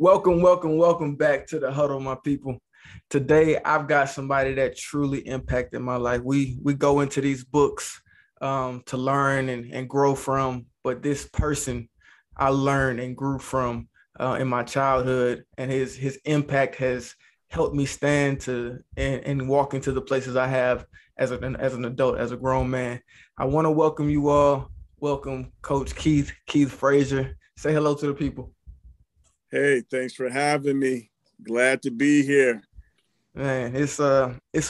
Welcome back to the huddle, my people. Today, I've got somebody that truly impacted my life. We go into these books to learn and grow from, but this person I learned and grew from in my childhood, and his impact has helped me stand to and walk into the places I have as an adult, as a grown man. I want to welcome you all. Welcome, Coach Keith Frazier. Say hello to the people. Hey, thanks for having me. Glad to be here. Man, it's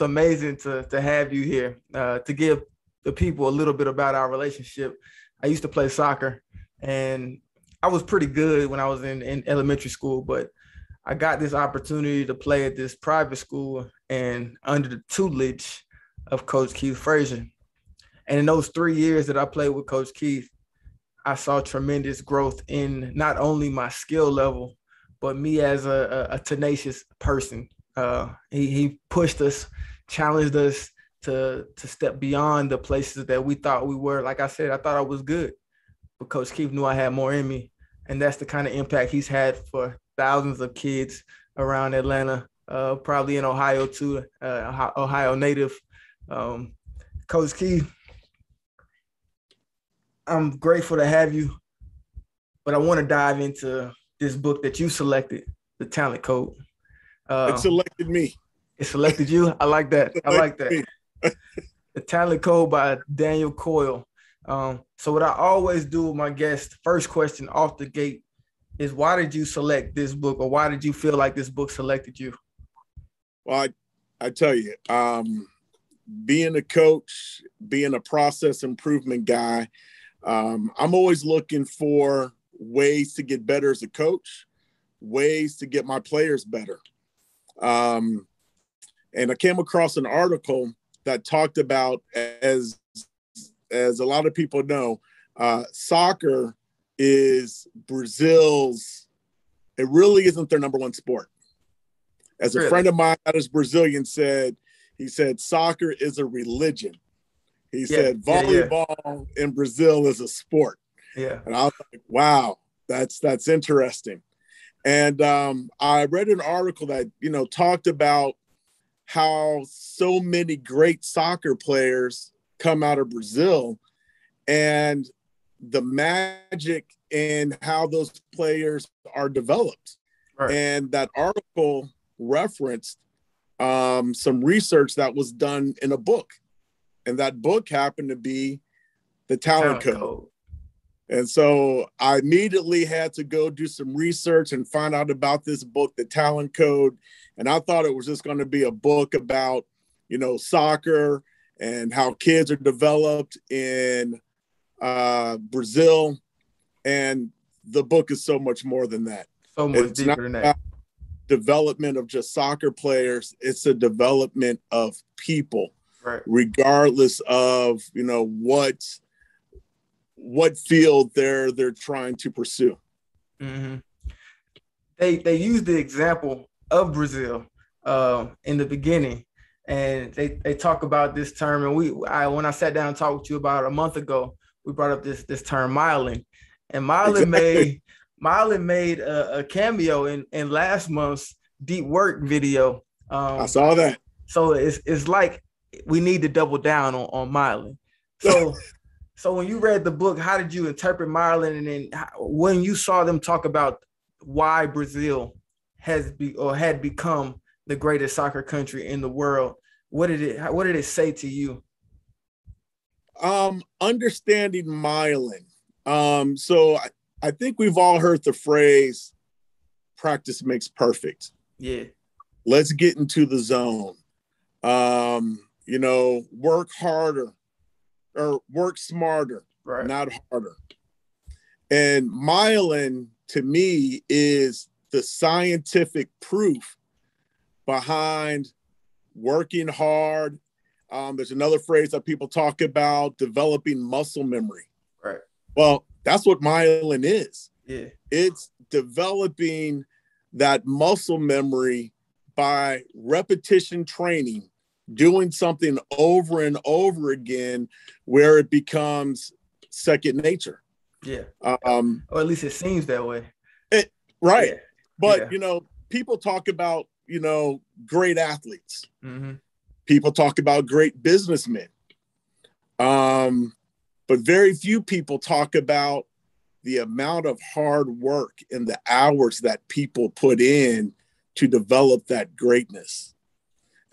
amazing to have you here. To give the people a little bit about our relationship. I used to play soccer, and I was pretty good when I was in elementary school, but I got this opportunity to play at this private school and under the tutelage of Coach Keith Frazier. And in those 3 years that I played with Coach Keith, I saw tremendous growth in not only my skill level, but me as a tenacious person. He pushed us, challenged us to step beyond the places that we thought we were. Like I said, I thought I was good, but Coach Keith knew I had more in me. And that's the kind of impact he's had for thousands of kids around Atlanta, probably in Ohio too, Ohio native. Coach Keith, I'm grateful to have you, but I want to dive into this book that you selected, The Talent Code. It selected me. It selected you? I like that. The Talent Code by Daniel Coyle. So what I always do with my guests, first question off the gate is, why did you select this book, or why did you feel like this book selected you? Well, I tell you, being a coach, being a process improvement guy, I'm always looking for ways to get better as a coach, ways to get my players better. And I came across an article that talked about, as a lot of people know, soccer is Brazil's, it really isn't their number one sport. As a friend of mine that is Brazilian said, he said, soccer is a religion. He said volleyball in Brazil is a sport. Yeah. And I was like, wow, that's interesting. And I read an article that, talked about how so many great soccer players come out of Brazil, and the magic in how those players are developed. Right. And that article referenced some research that was done in a book. And that book happened to be The Talent Code. And so I immediately had to go do some research and find out about this book, The Talent Code. And I thought it was just going to be a book about, soccer and how kids are developed in Brazil. And the book is so much more than that. So much deeper than that. Development of just soccer players. It's a development of people. Right. Regardless of, what field they're trying to pursue. Mm-hmm. They used the example of Brazil in the beginning, and they talk about this term. And when I sat down and talked with you about a month ago, we brought up this term myelin, and myelin made a cameo in last month's Deep Work video. I saw that. So it's like we need to double down on myelin. So when you read the book, how did you interpret myelin? And then when you saw them talk about why Brazil had become the greatest soccer country in the world, what did it say to you? Understanding myelin. So I think we've all heard the phrase, practice makes perfect. Yeah. Let's get into the zone. Work harder or work smarter, right, not harder. And myelin, to me, is the scientific proof behind working hard. There's another phrase that people talk about, developing muscle memory. Right. Well, that's what myelin is. Yeah. It's developing that muscle memory by repetition training, doing something over and over again where it becomes second nature. Yeah. Or at least it seems that way. Right. But, Yeah. people talk about, great athletes. Mm-hmm. People talk about great businessmen. But very few people talk about the amount of hard work and the hours that people put in to develop that greatness.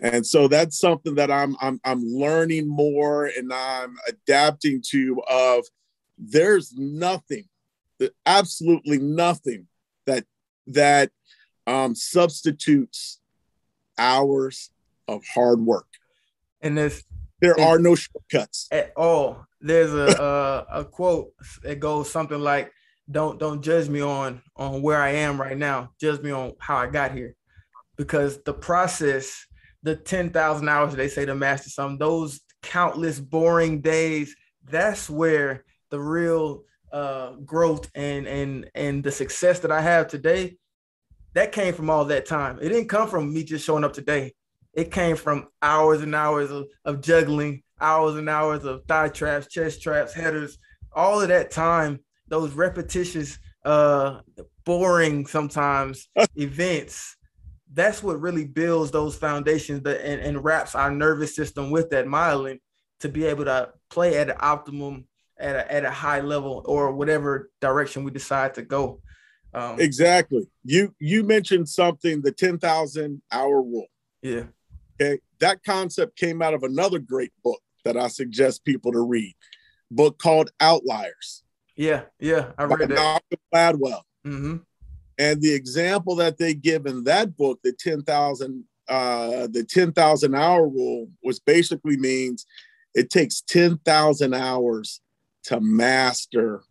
And so that's something that I'm learning more and I'm adapting to. Of there's nothing, absolutely nothing that substitutes hours of hard work. And there are no shortcuts at all. There's a quote. It goes something like, "Don't judge me on where I am right now. Judge me on how I got here." Because the process, the 10,000 hours they say to master something, those countless boring days, that's where the real growth and the success that I have today, that came from all that time. It didn't come from me just showing up today. It came from hours and hours of juggling, hours and hours of thigh traps, chest traps, headers, all of that time, those repetitious, boring sometimes events. That's what really builds those foundations and wraps our nervous system with that myelin to be able to play at an optimum, at a high level, or whatever direction we decide to go. Exactly. You mentioned something, the 10,000 hour rule. Yeah. Okay. That concept came out of another great book that I suggest people to read, book called Outliers. Yeah. I read that. Malcolm Gladwell. Mm-hmm. And the example that they give in that book, the 10,000 hour rule, was basically means it takes 10,000 hours to master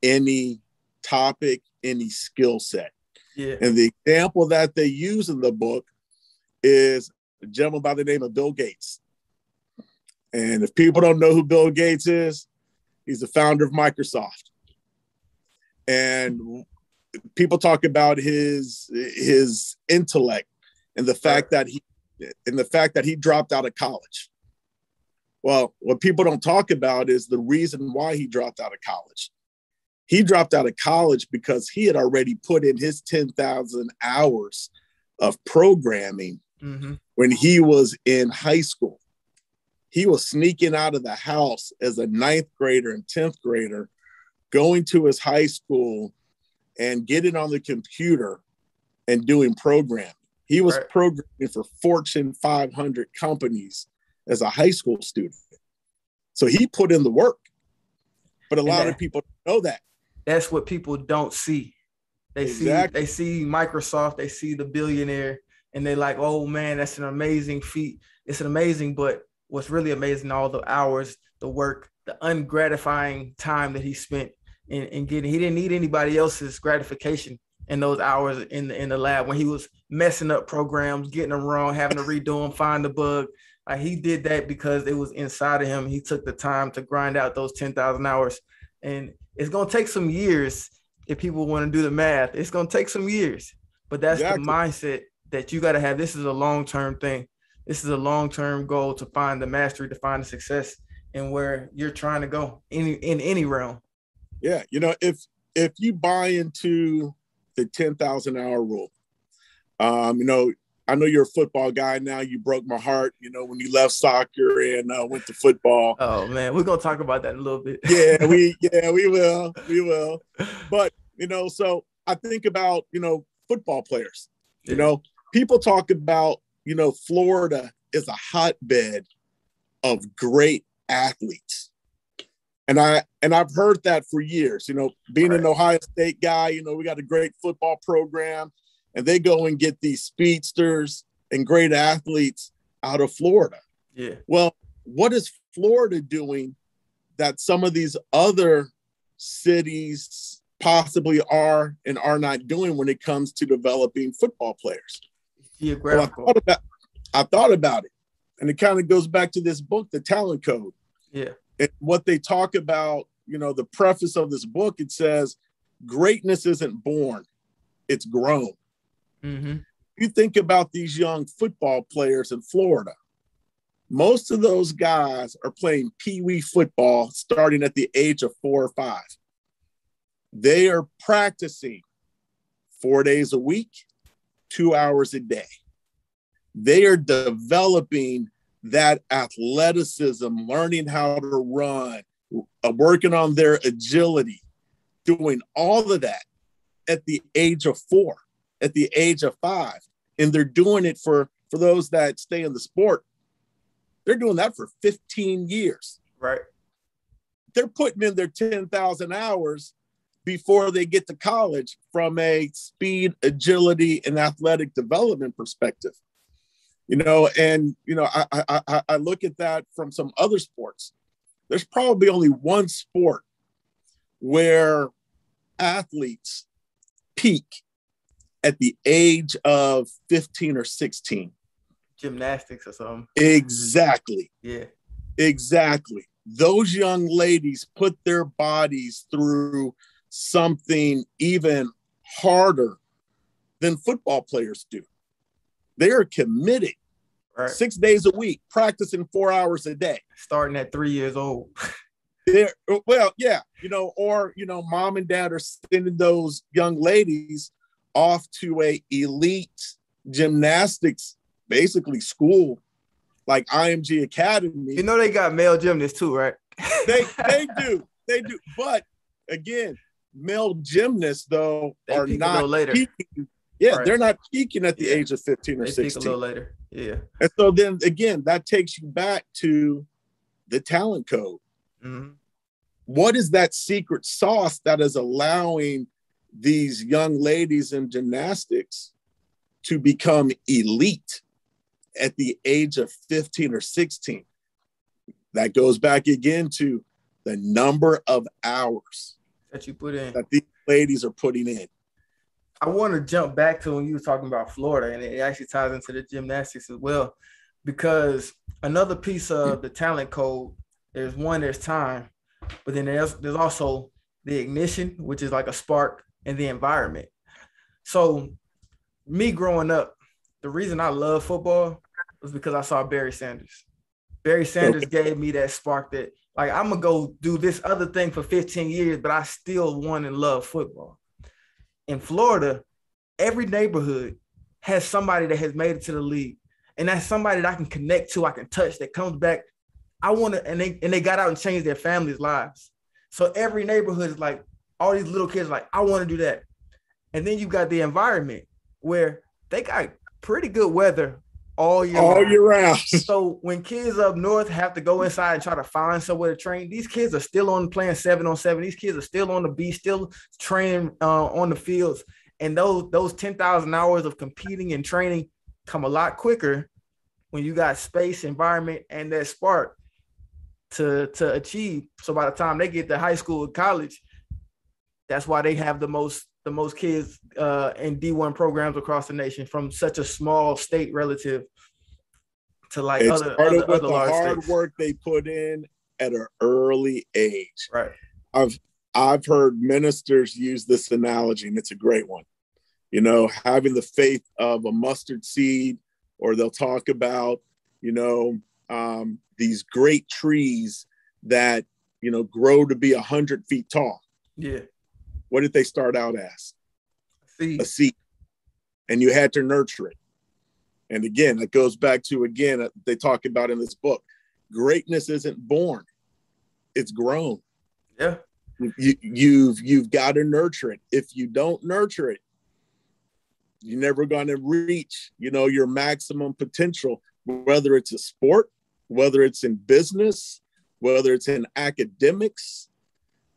any topic, any skill set. Yeah. And the example that they use in the book is a gentleman by the name of Bill Gates. And if people don't know who Bill Gates is, he's the founder of Microsoft. And people talk about his intellect and the fact that he dropped out of college. Well, what people don't talk about is the reason why he dropped out of college. He dropped out of college because he had already put in his 10,000 hours of programming when he was in high school. He was sneaking out of the house as a 9th grader and 10th grader, going to his high school and getting on the computer and doing programming. He was programming for Fortune 500 companies as a high school student. So he put in the work. But a lot of people don't know that. That's what people don't see. They see Microsoft, they see the billionaire, and they're like, "Oh man, that's an amazing feat. It's an amazing," but what's really amazing, all the hours, the work, the ungratifying time that he spent in getting. He didn't need anybody else's gratification in those hours in the lab when he was messing up programs, getting them wrong, having to redo them, find the bug. He did that because it was inside of him. He took the time to grind out those 10,000 hours. And it's going to take some years if people want to do the math. It's going to take some years. But that's the mindset that you got to have. This is a long-term thing. This is a long-term goal to find the mastery, to find the success in where you're trying to go in any realm. Yeah. If you buy into the 10,000 hour rule, I know you're a football guy now. You broke my heart, when you left soccer and went to football. Oh man, we're gonna talk about that in a little bit. we will. But so I think about football players. People talk about Florida is a hotbed of great athletes, and I've heard that for years. Being an Ohio State guy, we got a great football program. And they go and get these speedsters and great athletes out of Florida. Yeah. Well, what is Florida doing that some of these other cities possibly are and are not doing when it comes to developing football players? Geographical. Well, I thought about it. And it kind of goes back to this book, The Talent Code. Yeah. And what they talk about, the preface of this book, it says, greatness isn't born, it's grown. Mm-hmm. You think about these young football players in Florida. Most of those guys are playing pee-wee football starting at the age of 4 or 5. They are practicing 4 days a week, 2 hours a day. They are developing that athleticism, learning how to run, working on their agility, doing all of that at the age of 4, at the age of 5. And they're doing it for those that stay in the sport. They're doing that for 15 years. Right. They're putting in their 10,000 hours before they get to college from a speed, agility, and athletic development perspective. And I look at that from some other sports. There's probably only one sport where athletes peak at the age of 15 or 16. Gymnastics or something. Exactly. Yeah. Exactly. Those young ladies put their bodies through something even harder than football players do. They are committed. Right. 6 days a week, practicing 4 hours a day. Starting at 3 years old. Well, yeah, mom and dad are sending those young ladies off to a elite gymnastics, basically school, like IMG Academy. They got male gymnasts too, right? They do. But again, male gymnasts though are not peaking. Yeah, right. They're not peaking at the age of 15 or 16. Peak a little later. Yeah. And so then again, that takes you back to the talent code. Mm-hmm. What is that secret sauce that is allowing these young ladies in gymnastics to become elite at the age of 15 or 16? That goes back again to the number of hours that you put in, that these ladies are putting in. I want to jump back to when you were talking about Florida, and it actually ties into the gymnastics as well, because another piece of the talent code, there's time, but then there's also the ignition, which is like a spark, and the environment. So me growing up, the reason I love football was because I saw Barry Sanders. Barry Sanders gave me that spark that, like, I'm going to go do this other thing for 15 years, but I still want and love football. In Florida, every neighborhood has somebody that has made it to the league. And that's somebody that I can connect to, I can touch, that comes back. I want to, and they got out and changed their families' lives. So every neighborhood is like, all these little kids are like, I want to do that. And then you got the environment where they got pretty good weather all year round. So when kids up north have to go inside and try to find somewhere to train, these kids are still playing 7-on-7. These kids are still on the beach, still training on the fields. And those 10,000 hours of competing and training come a lot quicker when you got space, environment, and that spark to achieve. So by the time they get to high school and college, that's why they have the most kids in D1 programs across the nation from such a small state relative to like other large hard states. Work they put in at an early age. Right. I've heard ministers use this analogy, and it's a great one. Having the faith of a mustard seed, or they'll talk about, these great trees that, grow to be 100 feet tall. Yeah. What did they start out as? A seed. And you had to nurture it. And again, it goes back to, they talk about in this book, greatness isn't born, it's grown. Yeah. You've got to nurture it. If you don't nurture it, you're never going to reach, your maximum potential, whether it's a sport, whether it's in business, whether it's in academics.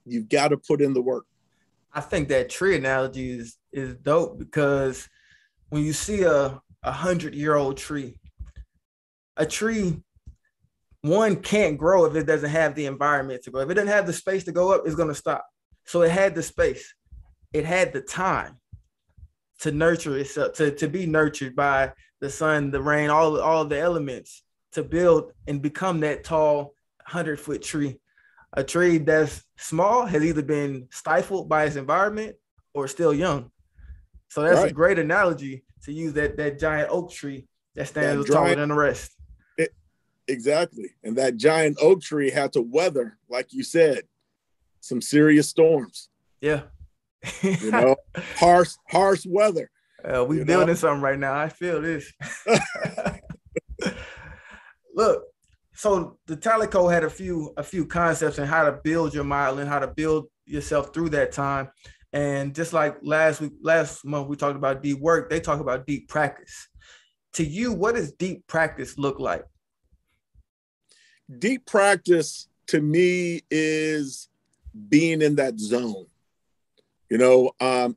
You've got to put in the work. I think that tree analogy is dope, because when you see a 100-year-old tree, a tree, one, can't grow if it doesn't have the environment to grow. If it doesn't have the space to go up, it's going to stop. So it had the space. It had the time to nurture itself, to be nurtured by the sun, the rain, all of the elements, to build and become that tall 100-foot tree. A tree that's small has either been stifled by its environment or still young. So that's right. A great analogy to use that giant oak tree that stands taller than the rest. Exactly. And that giant oak tree had to weather, like you said, some serious storms. Yeah. you know, harsh weather. We building something right now. I feel this. Look, so the talent code had a few concepts on how to build your myelin, how to build yourself through that time. And just like last month, we talked about deep work. They talk about deep practice. To you, what does deep practice look like? Deep practice to me is being in that zone. You know,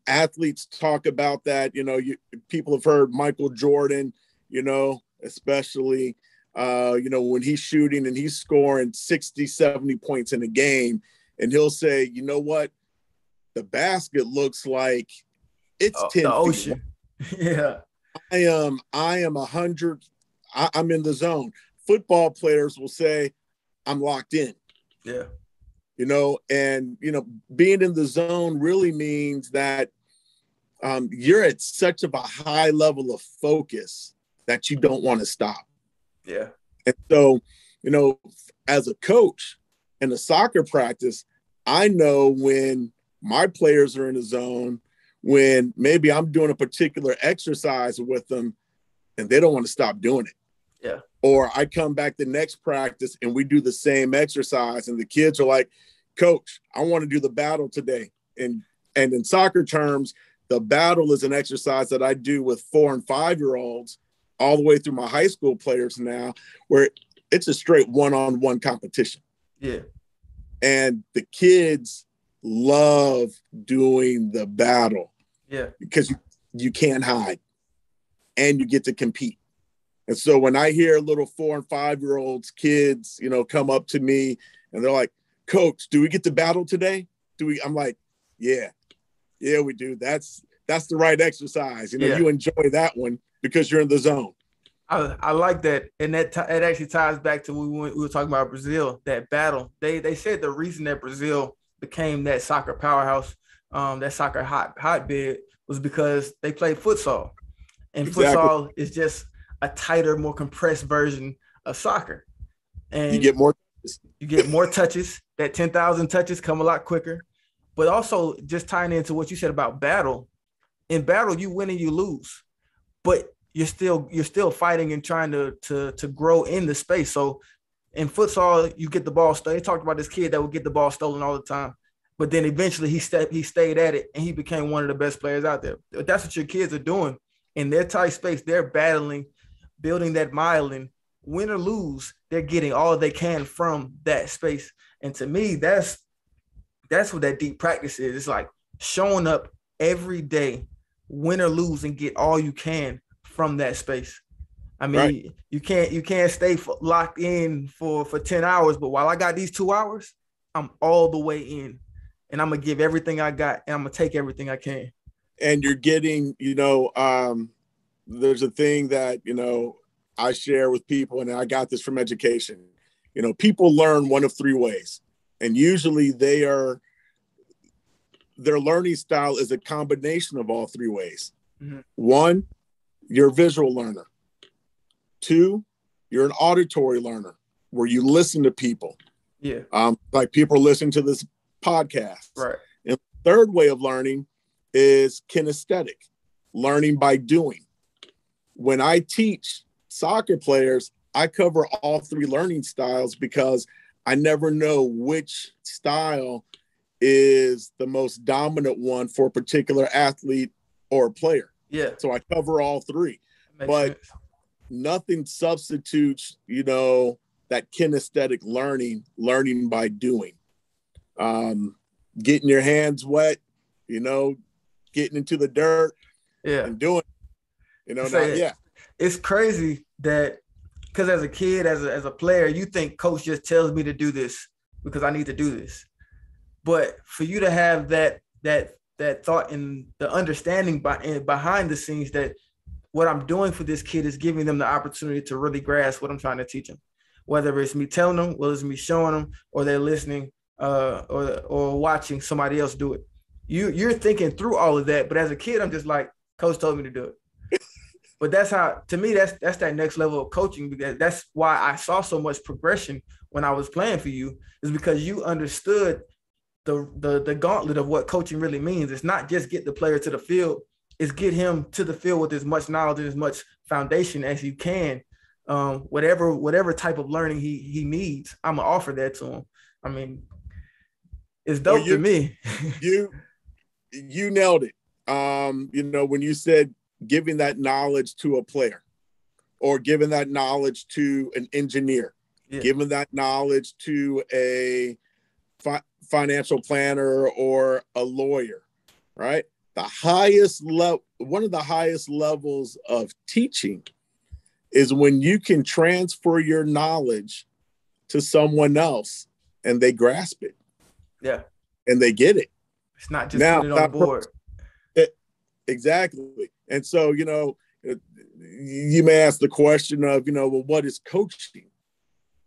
athletes talk about that. You know, people have heard Michael Jordan, you know, especially, you know, when he's shooting and he's scoring 60, 70 points in a game, and he'll say, you know what? The basket looks like it's 10 the feet. ocean. Yeah. I am 100. I'm in the zone. Football players will say, I'm locked in. Yeah. You know, and, you know, being in the zone really means that you're at such of a high level of focus that you don't want to stop. Yeah. And so, you know, as a coach in a soccer practice, I know when my players are in the zone, when maybe I'm doing a particular exercise with them and they don't want to stop doing it. Yeah. Or I come back the next practice and we do the same exercise and the kids are like, Coach, I want to do the battle today. And in soccer terms, the battle is an exercise that I do with 4 and 5-year-olds all the way through my high school players now, where it's a straight one-on-one competition. Yeah. And the kids love doing the battle. Yeah. Because you can't hide and you get to compete. And so when I hear little 4 and 5-year-olds, kids, you know, come up to me and they're like, Coach, do we get to battle today? I'm like, yeah, we do. That's the right exercise. You know, You enjoy that one because you're in the zone. I like that. And it actually ties back to when we were talking about Brazil, that battle. They said the reason that Brazil became that soccer powerhouse, that soccer hotbed, was because they played futsal. And futsal is just a tighter, more compressed version of soccer. And you get more touches. That 10,000 touches come a lot quicker. But also just tying into what you said about battle. In battle, you win and you lose. But you're still fighting and trying to grow in the space. So in futsal, you get the ball stolen. They talked about this kid that would get the ball stolen all the time. But then eventually he stayed at it and he became one of the best players out there. That's what your kids are doing. In their tight space, they're battling, building that myelin. Win or lose, they're getting all they can from that space. And to me, that's what that deep practice is. It's like showing up every day, win or lose, and get all you can from that space. I mean, right. you can't stay locked in for 10 hours, but while I got these 2 hours, I'm all the way in, and I'm gonna give everything I got, and I'm gonna take everything I can. And you're getting, you know, there's a thing that, you know, I share with people, and I got this from education. You know, people learn one of 3 ways, and usually their learning style is a combination of all 3 ways. Mm-hmm. 1, you're a visual learner. 2, you're an auditory learner where you listen to people. Yeah. Like people are listening to this podcast. Right. And the 3rd way of learning is kinesthetic, learning by doing. When I teach soccer players, I cover all 3 learning styles because I never know which style is the most dominant one for a particular athlete or player. Yeah. So I cover all 3. But sense. Nothing substitutes, you know, that kinesthetic learning by doing. Getting your hands wet, you know, getting into the dirt, and doing, you know, It's crazy that because as a kid, as a player, you think coach just tells me to do this because I need to do this. But for you to have that thought and the understanding behind the scenes that what I'm doing for this kid is giving them the opportunity to really grasp what I'm trying to teach them, whether it's me telling them, whether it's me showing them, or they're listening or watching somebody else do it. You're thinking through all of that, but as a kid, I'm just like, coach told me to do it. But that's how, to me, that's that next level of coaching, because that's why I saw so much progression when I was playing for you, is because you understood the gauntlet of what coaching really means. It's not just get the player to the field, it's get him to the field with as much knowledge and as much foundation as you can. Whatever type of learning he needs, I'm gonna offer that to him. I mean, it's dope to me. you nailed it. When you said giving that knowledge to a player or giving that knowledge to an engineer, giving that knowledge to a financial planner or a lawyer, right? One of the highest levels of teaching is when you can transfer your knowledge to someone else and they grasp it. Yeah. And they get it. It's not just put it on the board. Exactly. And so, you may ask the question of, well, what is coaching?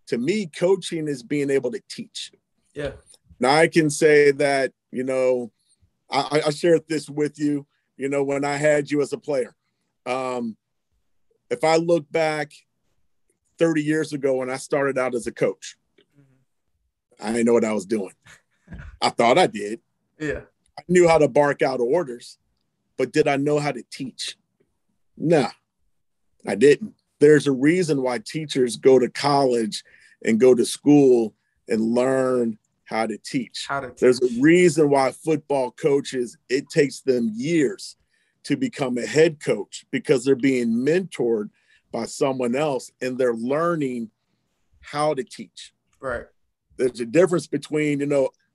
To me, coaching is being able to teach. Yeah. Now I can say that, I shared this with you, when I had you as a player. If I look back 30 years ago when I started out as a coach, I didn't know what I was doing. I thought I did. Yeah. I knew how to bark out orders, but did I know how to teach? No, I didn't. There's a reason why teachers go to college and go to school and learn how to teach. There's a reason why football coaches, it takes them years to become a head coach because they're being mentored by someone else and they're learning how to teach. Right. There's a difference between,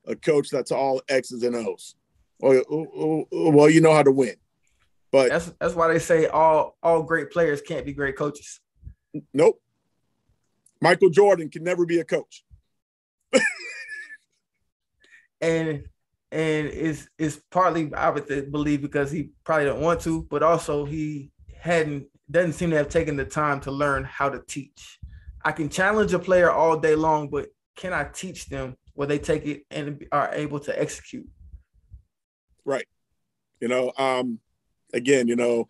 a coach that's all X's and O's. Well, you know how to win. But that's why they say all great players can't be great coaches. Nope. Michael Jordan can never be a coach. and it's partly, I would believe, because he probably don't want to, but also he doesn't seem to have taken the time to learn how to teach. I can challenge a player all day long, but can I teach them where they take it and are able to execute? Right. Again,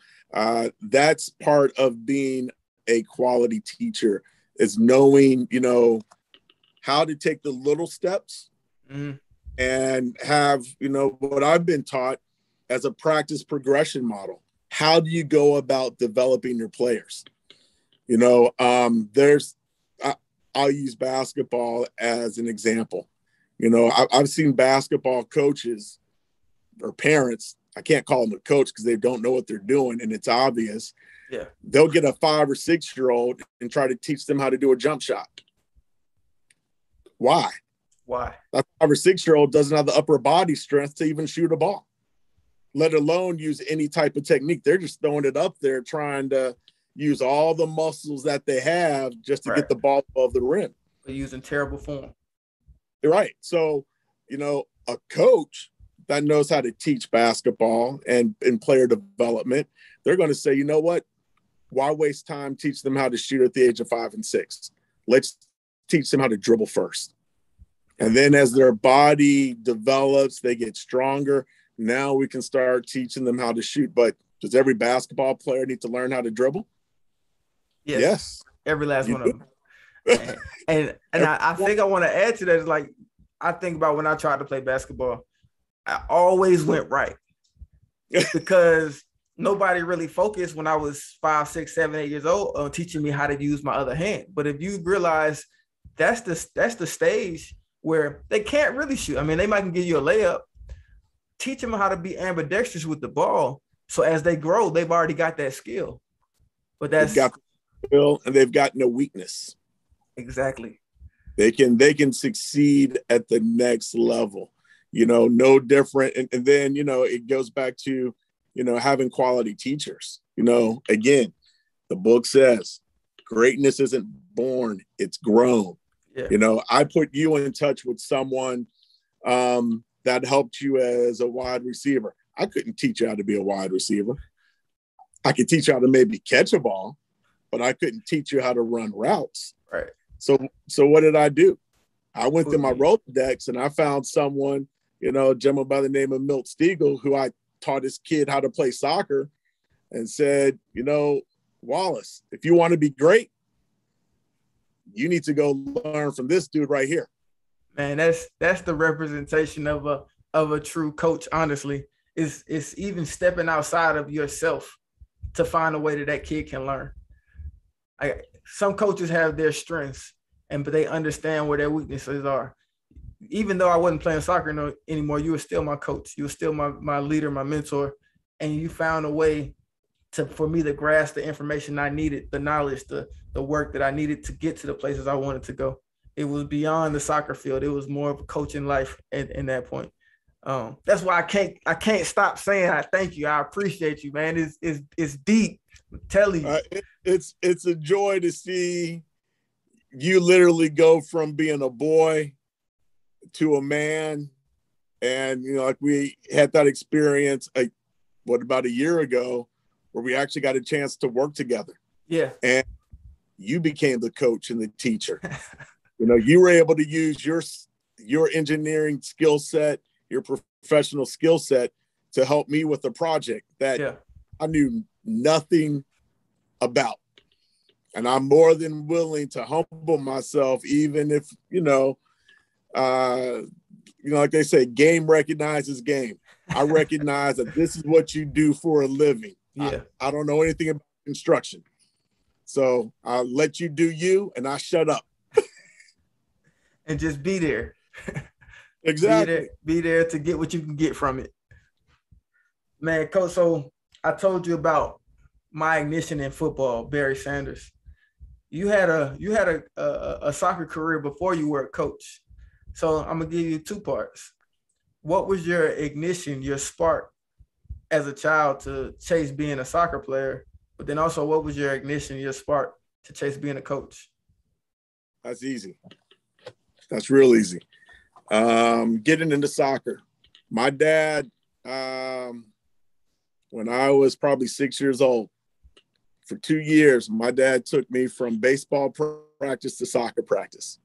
that's part of being a quality teacher is knowing, how to take the little steps and have, what I've been taught as a practice progression model. How do you go about developing your players? I'll use basketball as an example. I've seen basketball coaches or parents, I can't call them a coach because they don't know what they're doing and it's obvious. Yeah. They'll get a 5 or 6 year old and try to teach them how to do a jump shot. Why? That 5 or 6 year old doesn't have the upper body strength to even shoot a ball, let alone use any type of technique. They're just throwing it up there, trying to use all the muscles that they have just to get the ball above the rim. They're using terrible form. You're right. So, a coach that knows how to teach basketball and player development, they're going to say, you know what? Why waste time teach them how to shoot at the age of 5 and 6? Let's teach them how to dribble first. And then as their body develops, they get stronger. Now we can start teaching them how to shoot. But does every basketball player need to learn how to dribble? Yes. Every last one of them. And I think I want to add to that is, like, I think about when I tried to play basketball, I always went right because nobody really focused when I was 5, 6, 7, 8 years old on teaching me how to use my other hand. But if you realize that's the stage where they can't really shoot. I mean, they might can give you a layup. Teach them how to be ambidextrous with the ball. So as they grow, they've already got that skill. But they've got the skill and they've got no weakness. Exactly. They can succeed at the next level. No different. And then, it goes back to, having quality teachers. Again, the book says greatness isn't born, it's grown. Yeah. I put you in touch with someone that helped you as a wide receiver. I couldn't teach you how to be a wide receiver. I could teach you how to maybe catch a ball, but I couldn't teach you how to run routes. Right. So what did I do? I went to my Rolodex and I found someone, a gentleman by the name of Milt Stiegel, who I taught his kid how to play soccer, and said, Wallace, if you want to be great, you need to go learn from this dude right here. Man, that's the representation of a true coach. Honestly, it's even stepping outside of yourself to find a way that that kid can learn. Some coaches have their strengths, but they understand where their weaknesses are. Even though I wasn't playing soccer anymore, you were still my coach. You were still my leader, my mentor, and you found a way for me to grasp the information I needed, the knowledge, the work that I needed to get to the places I wanted to go. It was beyond the soccer field. It was more of a coaching life in that point. That's why I can't stop saying I thank you. I appreciate you, man. It's deep. I'm telling you. It's a joy to see you literally go from being a boy to a man. And, like we had that experience, about a year ago, where we actually got a chance to work together. Yeah. And you became the coach and the teacher. You were able to use your engineering skill set, your professional skill set to help me with a project that I knew nothing about. And I'm more than willing to humble myself, even if, like they say, game recognizes game. I recognize that this is what you do for a living. Yeah. I don't know anything about construction. So I'll let you do you, and I shut up. And just be there. Exactly. Be there to get what you can get from it. Man, Coach, so I told you about my ignition in football, Barry Sanders. You had a soccer career before you were a coach. So I'm gonna give you two parts. What was your ignition, your spark as a child to chase being a soccer player? But then also, what was your ignition, your spark to chase being a coach? That's easy. That's real easy. Getting into soccer. My dad, when I was probably 6 years old, for 2 years, my dad took me from baseball practice to soccer practice.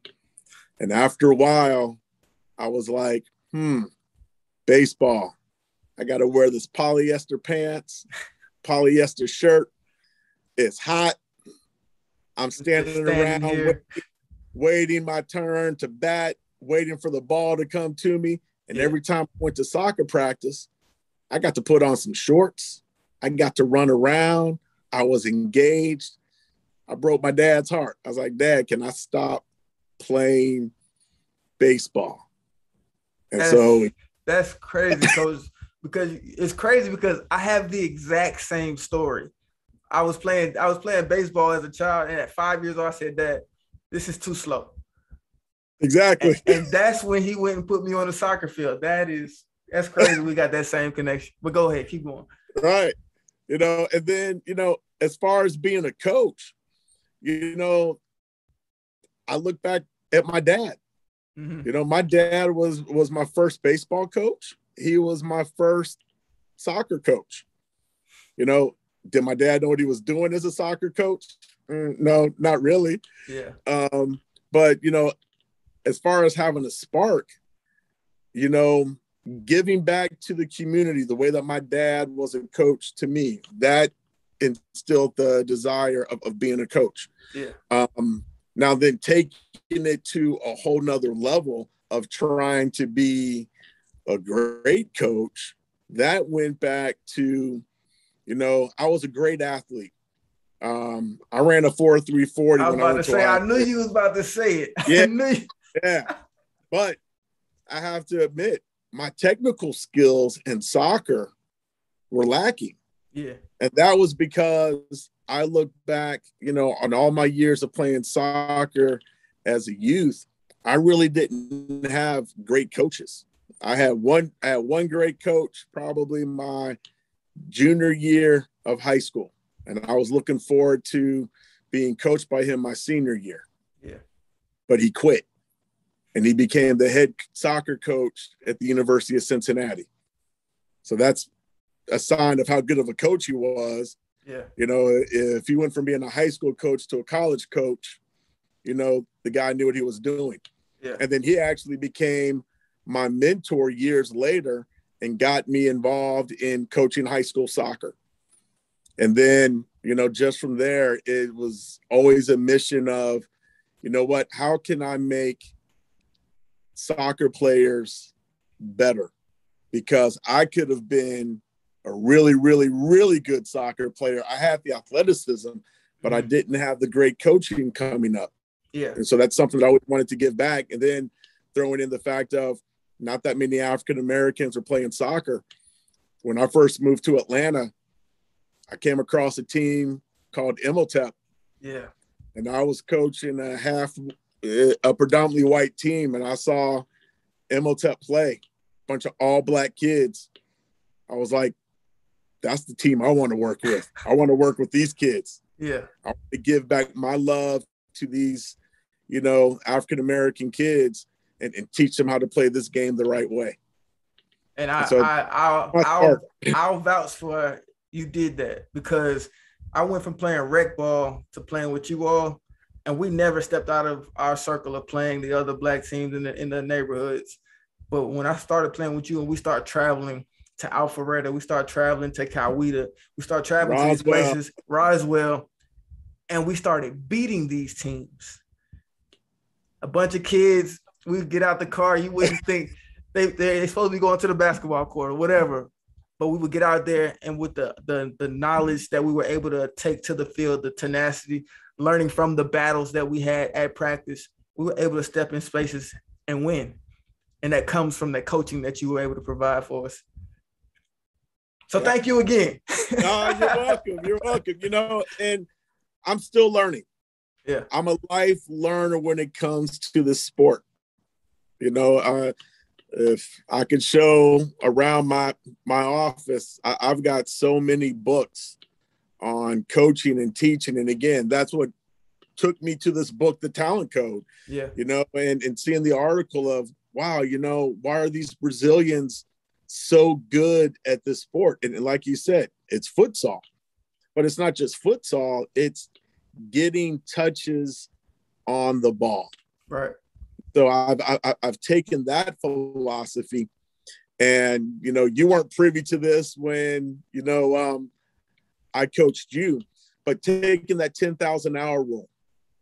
And after a while, I was like, baseball. I got to wear this polyester pants, polyester shirt. It's hot. I'm standing around waiting my turn to bat, waiting for the ball to come to me. And every time I went to soccer practice, I got to put on some shorts. I got to run around. I was engaged. I broke my dad's heart. I was like, Dad, can I stop playing baseball? And that's crazy, Coach, because it's crazy because I have the exact same story. I was playing baseball as a child, and at 5 years old, I said, Dad, this is too slow. Exactly. And that's when he went and put me on the soccer field. That's crazy. We got that same connection. But go ahead, keep going. Right. And then, as far as being a coach, I look back at my dad. Mm-hmm. My dad was my first baseball coach. He was my first soccer coach. Did my dad know what he was doing as a soccer coach? No, not really. Yeah. But, as far as having a spark, giving back to the community the way that my dad was a coach to me, that instilled the desire of being a coach. Yeah. Now then taking it to a whole nother level of trying to be a great coach, that went back to, I was a great athlete. I ran a 4.340. I was about to say, I knew you was about to say it. Yeah. Yeah. But I have to admit, my technical skills in soccer were lacking. Yeah. And that was because I look back, on all my years of playing soccer as a youth, I really didn't have great coaches. I had one great coach, probably my junior year of high school. And I was looking forward to being coached by him my senior year. Yeah. But he quit. And he became the head soccer coach at the University of Cincinnati. So that's a sign of how good of a coach he was. Yeah. If he went from being a high school coach to a college coach, the guy knew what he was doing. Yeah. And then he actually became my mentor years later and got me involved in coaching high school soccer. And then, just from there, it was always a mission of, how can I make soccer players better, because I could have been a really, really, really good soccer player. I had the athleticism, but I didn't have the great coaching coming up. Yeah. And so that's something that I always wanted to give back. And then throwing in the fact of not that many African Americans are playing soccer. When I first moved to Atlanta, I came across a team called Imhotep. Yeah. And I was coaching a predominantly white team, and I saw Imhotep play, a bunch of all black kids. I was like, that's the team I want to work with. I want to work with these kids. Yeah. I want to give back my love to these, African American kids and teach them how to play this game the right way. And I'll vouch for you did that, because I went from playing rec ball to playing with you all, and we never stepped out of our circle of playing the other black teams in the neighborhoods. But when I started playing with you and we started traveling to Alpharetta, we started traveling to Coweta, we started traveling to these places, Roswell, and we started beating these teams. A bunch of kids, we'd get out the car, you wouldn't think they're supposed to be going to the basketball court or whatever, but we would get out there, and with the knowledge that we were able to take to the field, the tenacity, learning from the battles that we had at practice, we were able to step in spaces and win. And that comes from the coaching that you were able to provide for us. So Thank you again. No, you're welcome. You're welcome. And I'm still learning. Yeah. I'm a life learner when it comes to the sport. If I could show around my office, I've got so many books on coaching and teaching. And again, that's what took me to this book, The Talent Code. Yeah. And seeing the article of, wow, why are these Brazilians so good at this sport? And like you said, it's futsal, but it's not just futsal. It's getting touches on the ball. Right. So I've taken that philosophy, and, you weren't privy to this when, I coached you, but taking that 10,000 hour rule,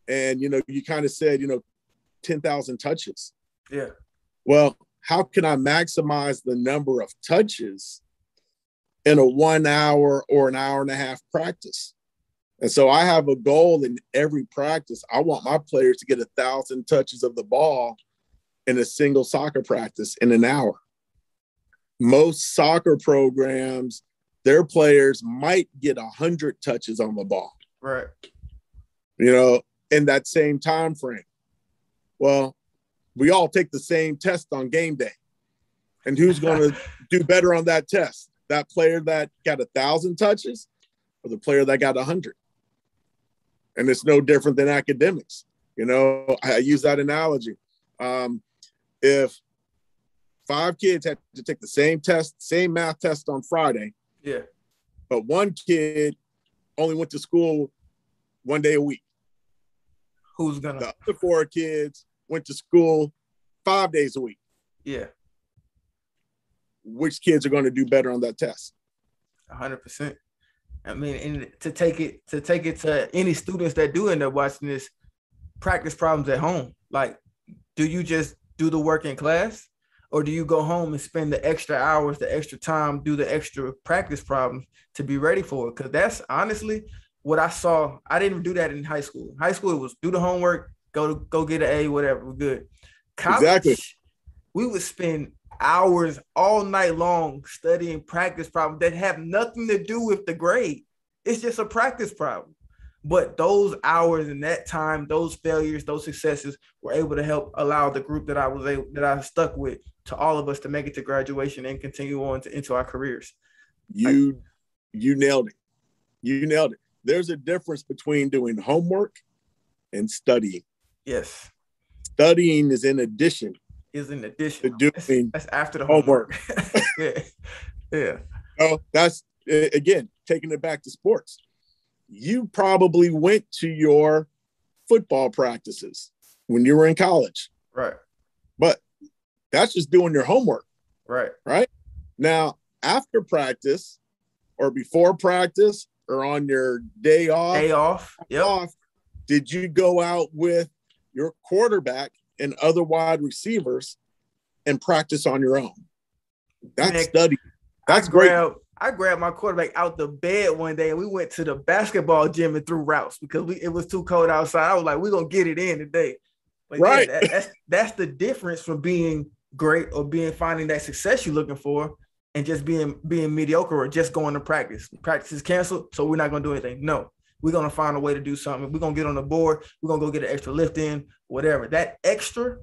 and, you kind of said, 10,000 touches. Yeah. Well, how can I maximize the number of touches in a 1 hour or an hour and a half practice? And so I have a goal in every practice. I want my players to get 1,000 touches of the ball in a single soccer practice in an hour. Most soccer programs, their players might get 100 touches on the ball. Right. In that same time frame. Well, we all take the same test on game day. And who's going to do better on that test? That player that got 1,000 touches or the player that got 100? And it's no different than academics. I use that analogy. If 5 kids had to take the same test, same math test on Friday, yeah, but one kid only went to school 1 day a week. Who's gonna? The other 4 kids went to school 5 days a week. Yeah. Which kids are going to do better on that test? 100%. I mean, and to take it to any students that do end up watching this, practice problems at home. Like, do you just do the work in class, or do you go home and spend the extra hours, the extra time, do the extra practice problems to be ready for it? Because that's honestly what I saw. I didn't do that in high school. High school, it was do the homework, go get an A, whatever, we're good. College, exactly. We would spend hours all night long studying practice problems that have nothing to do with the grade. It's just a practice problem. But those hours and that time, those failures, those successes were able to help allow the group that I stuck with, to all of us, to make it to graduation and continue on into our careers. You nailed it. You nailed it. There's a difference between doing homework and studying. Yes. Studying is in addition. To doing that's after the homework. Yeah. Oh, that's, again, taking it back to sports. You probably went to your football practices when you were in college. Right. But that's just doing your homework. Right. Right. Now, after practice or before practice or on your day off, yep. Did you go out with your quarterback and other wide receivers and practice on your own. That's Man, study. That's great. I grabbed my quarterback out the bed one day and we went to the basketball gym and threw routes because it was too cold outside. I was like, we're going to get it in today. But right. Yeah, that's the difference from being great or finding that success you're looking for and just being mediocre or just going to practice. Practice is canceled, so we're not going to do anything. No, we're going to find a way to do something. We're going to get on the board. We're going to go get an extra lift in, whatever. That extra,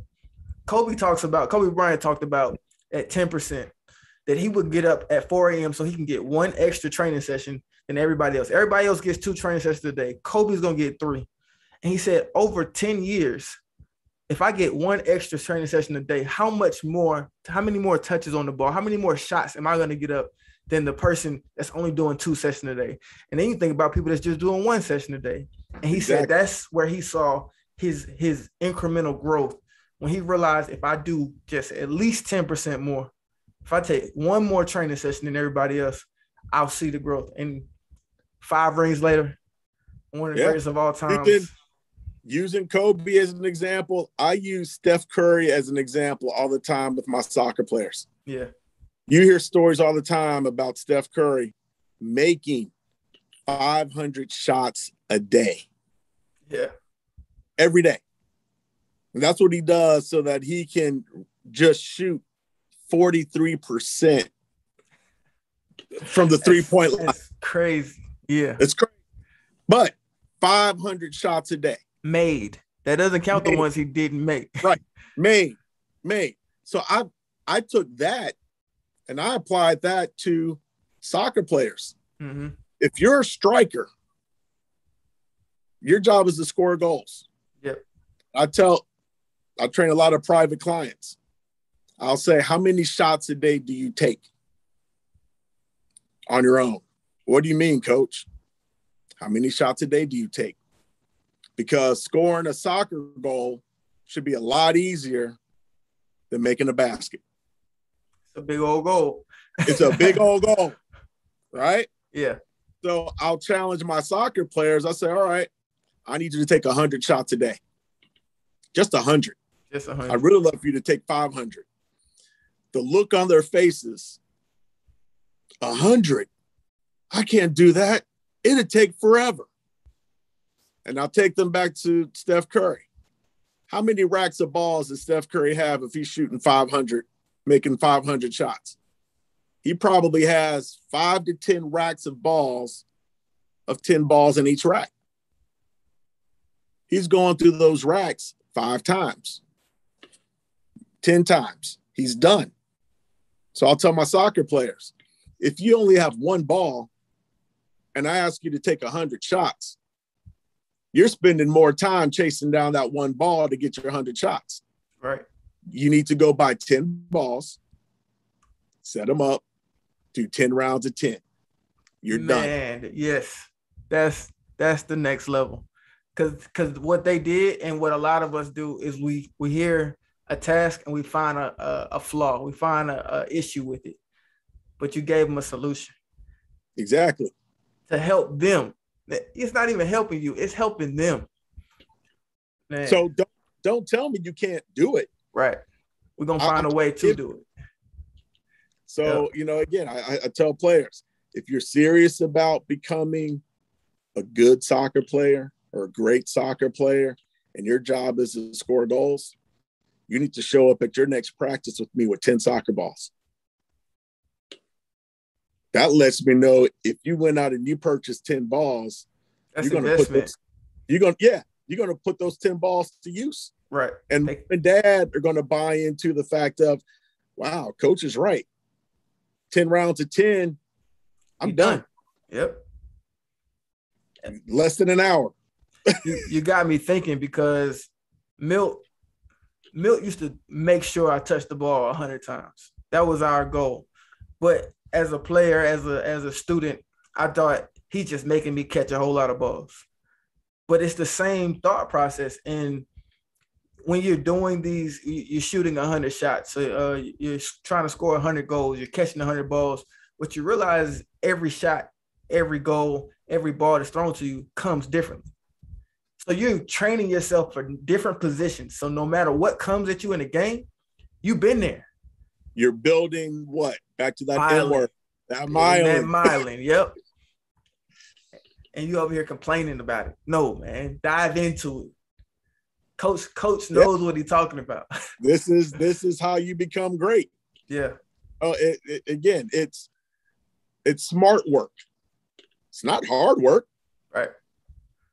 Kobe Bryant talked about at 10%. That he would get up at 4 a.m. so he can get one extra training session than everybody else. Everybody else gets 2 training sessions a day. Kobe's going to get 3. And he said, over 10 years, if I get one extra training session a day, how many more touches on the ball, how many more shots am I going to get up than the person that's only doing 2 sessions a day? And then you think about people that's just doing 1 session a day. And he said that's where he saw his incremental growth when he realized if I do just at least 10% more, if I take 1 more training session than everybody else, I'll see the growth. And 5 rings later, one of the greatest of all time. Using Kobe as an example, I use Steph Curry as an example all the time with my soccer players. Yeah. You hear stories all the time about Steph Curry making 500 shots a day. Yeah. Every day. And that's what he does so that he can just shoot 43% from the 3-point line. That's crazy. Yeah. It's crazy. But 500 shots a day. Made. That doesn't count the ones he didn't make. Right. Made. So I took that and I applied that to soccer players. Mm-hmm. If you're a striker, your job is to score goals. Yep. I train a lot of private clients. I'll say, how many shots a day do you take on your own? What do you mean, coach? How many shots a day do you take? Because scoring a soccer goal should be a lot easier than making a basket. It's a big old goal. It's a big old goal, right? Yeah. So I'll challenge my soccer players. I say, all right, I need you to take 100 shots a day. Just 100. Just 100. I'd really love for you to take 500. The look on their faces, 100. I can't do that. It'd take forever. And I'll take them back to Steph Curry. How many racks of balls does Steph Curry have if he's shooting 500, making 500 shots? He probably has 5 to 10 racks of 10 balls in each rack. He's going through those racks 5 times, 10 times. He's done. So I'll tell my soccer players, if you only have 1 ball and I ask you to take 100 shots, you're spending more time chasing down that 1 ball to get your 100 shots. Right. You need to go buy 10 balls, set them up, do 10 rounds of 10. You're done. Yes. That's the next level. Because what they did and what a lot of us do is we hear a task and we find a flaw. We find a issue with it. But you gave them a solution. Exactly. To help them. It's not even helping you. It's helping them. Man. So don't tell me you can't do it. Right. We're going to find a way to do it. So, again, I tell players, if you're serious about becoming a good soccer player or a great soccer player and your job is to score goals, you need to show up at your next practice with me with 10 soccer balls. That lets me know if you went out and you purchased 10 balls, that's you're going to put those 10 balls to use. Right. And mom and dad are going to buy into the fact of, wow, coach is right. 10 rounds of 10, I'm done. Yep. Less than an hour. you got me thinking because Milt used to make sure I touched the ball 100 times. That was our goal. But as a player, as a student, I thought he's just making me catch a whole lot of balls. But it's the same thought process. And when you're doing these, you're shooting 100 shots. So you're trying to score 100 goals. You're catching 100 balls. What you realize is every shot, every goal, every ball that's thrown to you comes differently. So you're training yourself for different positions. So no matter what comes at you in a game, you've been there. You're building what? Back to that Myelin. M word. That Building that myelin. myelin. Yep. And you over here complaining about it. No, man. Dive into it. Coach knows what he's talking about. This is how you become great. Yeah. Oh, again, it's smart work. It's not hard work. Right.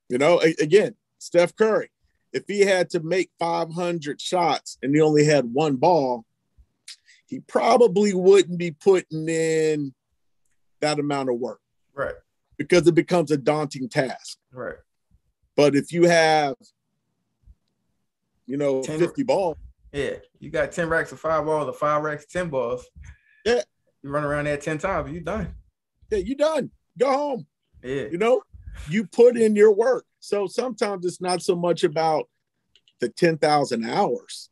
You know, again, Steph Curry, if he had to make 500 shots and he only had one ball, he probably wouldn't be putting in that amount of work. Right. Because it becomes a daunting task. Right. But if you have, 50 balls. Yeah. You got 10 racks of 5 balls or 5 racks of 10 balls. Yeah. You run around there 10 times, you're done. Yeah, you're done. Go home. Yeah. You put in your work. So sometimes it's not so much about the 10,000 hours.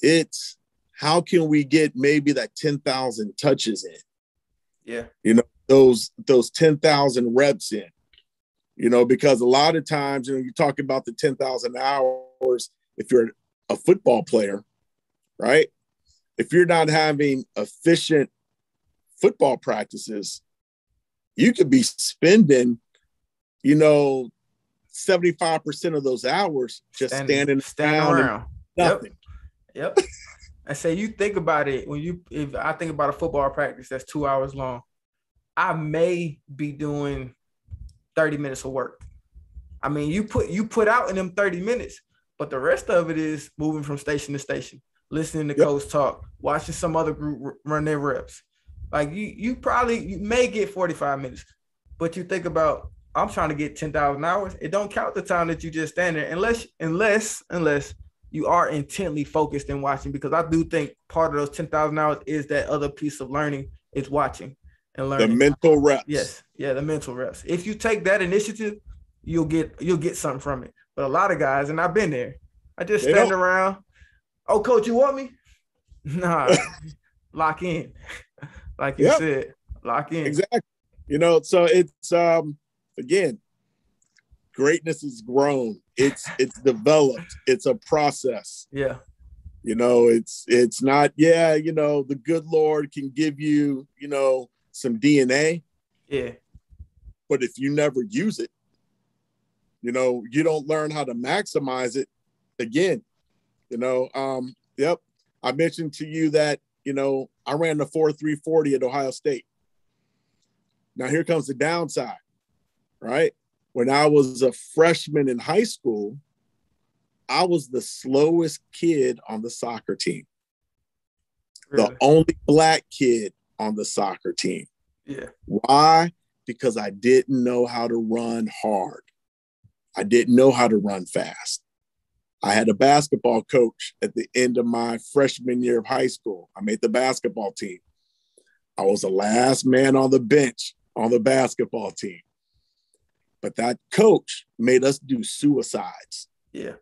It's how can we get maybe that 10,000 touches in? Yeah. Those 10,000 reps in, because a lot of times, you talk about the 10,000 hours, if you're a football player, right? If you're not having efficient football practices, you could be spending, 75% of those hours just standing around. Nothing. Yep. I say, you think about it, if I think about a football practice that's 2 hours long, I may be doing 30 minutes of work. I mean, you put out in them 30 minutes, but the rest of it is moving from station to station, listening to coach talk, watching some other group run their reps. Like you may get 45 minutes, but you think about, I'm trying to get 10,000 hours. It don't count the time that you just stand there unless you are intently focused and watching, because I do think part of those 10,000 hours is that other piece of learning is watching and learning. The mental reps. Yes. Yeah. The mental reps. If you take that initiative, you'll get something from it. But a lot of guys, and I've been there, I just stand around. Oh, coach, you want me? Nah, lock in. Like you said, lock in. Exactly. So it's, again, greatness is grown. It's developed. It's a process. Yeah. It's not, the good Lord can give you, some DNA. Yeah. But if you never use it, you don't learn how to maximize it. Again, I mentioned to you that, I ran the 4.340 at Ohio State. Now here comes the downside, right? When I was a freshman in high school, I was the slowest kid on the soccer team. Really? The only black kid on the soccer team. Yeah. Why? Because I didn't know how to run hard. I didn't know how to run fast. I had a basketball coach at the end of my freshman year of high school. I made the basketball team. I was the last man on the bench on the basketball team. But that coach made us do suicides. Yeah.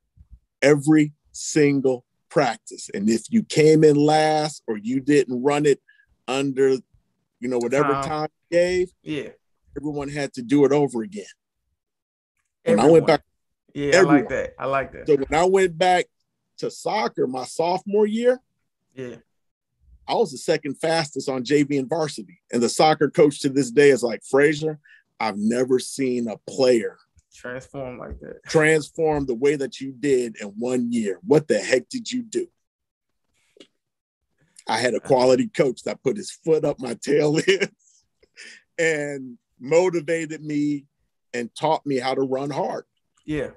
Every single practice. And if you came in last or you didn't run it under, whatever time you gave, everyone had to do it over again. When I went back, everyone. I like that. So when I went back to soccer my sophomore year, I was the second fastest on JV and varsity. And the soccer coach to this day is like, Frazier, I've never seen a player transform like that. Transform the way that you did in 1 year. What the heck did you do? I had a quality coach that put his foot up my tail end and motivated me and taught me how to run hard. Yeah.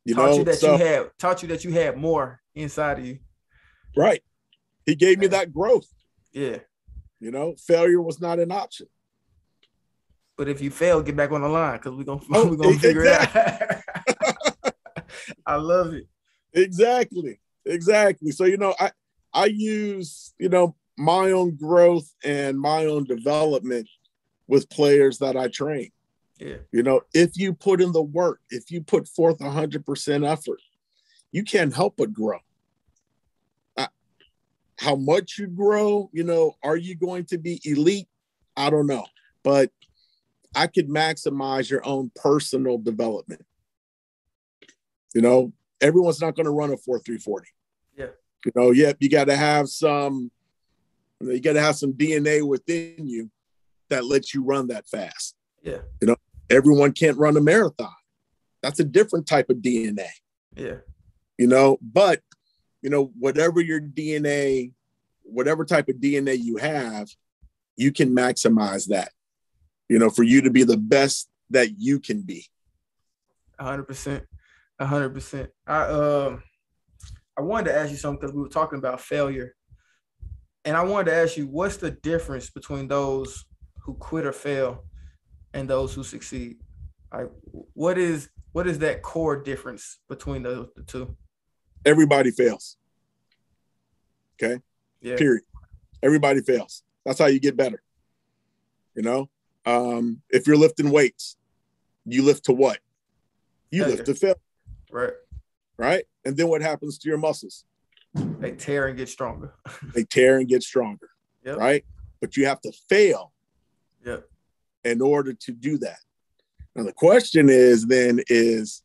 Taught you that you had more inside of you. Right. He gave me that growth. Yeah. Failure was not an option. But if you fail, get back on the line, because we're gonna figure it out. I love it. Exactly. So, I use, my own growth and my own development with players that I train. Yeah. If you put in the work, if you put forth 100% effort, you can't help but grow. How much you grow, are you going to be elite? I don't know. But I could maximize your own personal development. Everyone's not going to run a 4.340. Yeah. Yeah, you got to have some DNA within you that lets you run that fast. Yeah. Everyone can't run a marathon. That's a different type of DNA. Yeah. But, whatever your DNA, whatever type of DNA you have, you can maximize that, for you to be the best that you can be. 100%. 100%. I wanted to ask you something because we were talking about failure. And I wanted to ask you, what's the difference between those who quit or fail and those who succeed? Like, what is that core difference between the two? Everybody fails. Okay. Yeah. Period. Everybody fails. That's how you get better. If you're lifting weights, you lift to what? You lift to fail. Right. Right. And then what happens to your muscles? They tear and get stronger. They tear and get stronger. Yep. Right. But you have to fail. Yep. In order to do that. Now the question is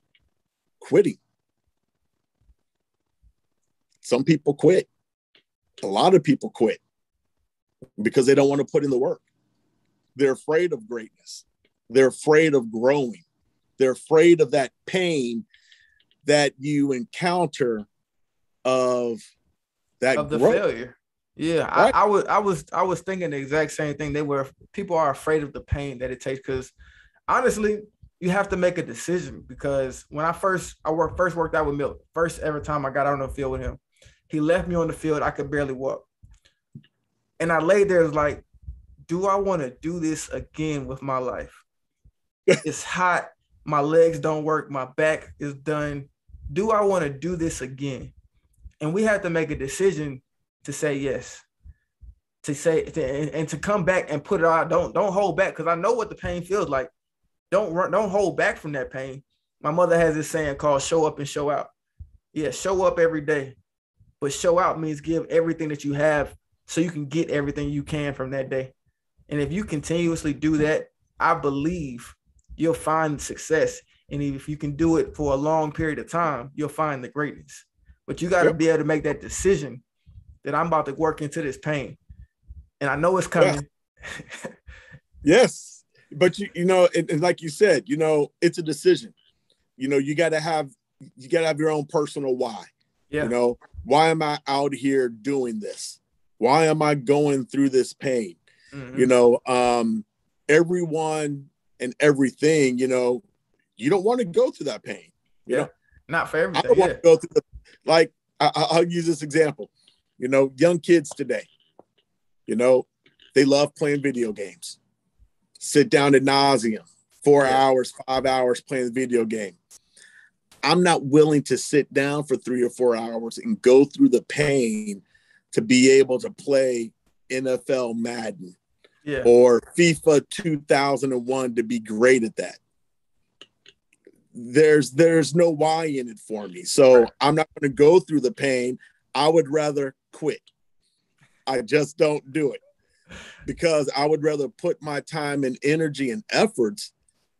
quitting. Some people quit. A lot of people quit because they don't want to put in the work. They're afraid of greatness. They're afraid of growing. They're afraid of that pain that you encounter of that the growth. failure. Yeah, right? I was thinking the exact same thing. People are afraid of the pain that it takes, because honestly, you have to make a decision. Because when I first worked out with Milton, first ever time I got out on the field with him, he left me on the field. I could barely walk, and I laid there like, do I want to do this again with my life? It's hot. My legs don't work. My back is done. Do I want to do this again? And we had to make a decision to say yes, and to come back and put it out. Don't hold back, because I know what the pain feels like. Don't hold back from that pain. My mother has this saying called show up and show out. Yeah, show up every day, but show out means give everything that you have so you can get everything you can from that day. And if you continuously do that, I believe you'll find success. And if you can do it for a long period of time, you'll find the greatness. But you got to be able to make that decision that I'm about to work into this pain. And I know it's coming. Yeah. Yes. But and like you said, it's a decision. You got to have your own personal why. Yeah. Why am I out here doing this? Why am I going through this pain? Mm-hmm. Everyone and everything, you don't want to go through that pain. Not for everything. I don't want to go through I'll use this example. Young kids today, they love playing video games. Sit down ad nauseum, 4 hours, 5 hours playing the video game. I'm not willing to sit down for 3 or 4 hours and go through the pain to be able to play NFL Madden or FIFA 2001 to be great at that. There's no why in it for me. So I'm not going to go through the pain. I would rather quit. I just don't do it, because I would rather put my time and energy and efforts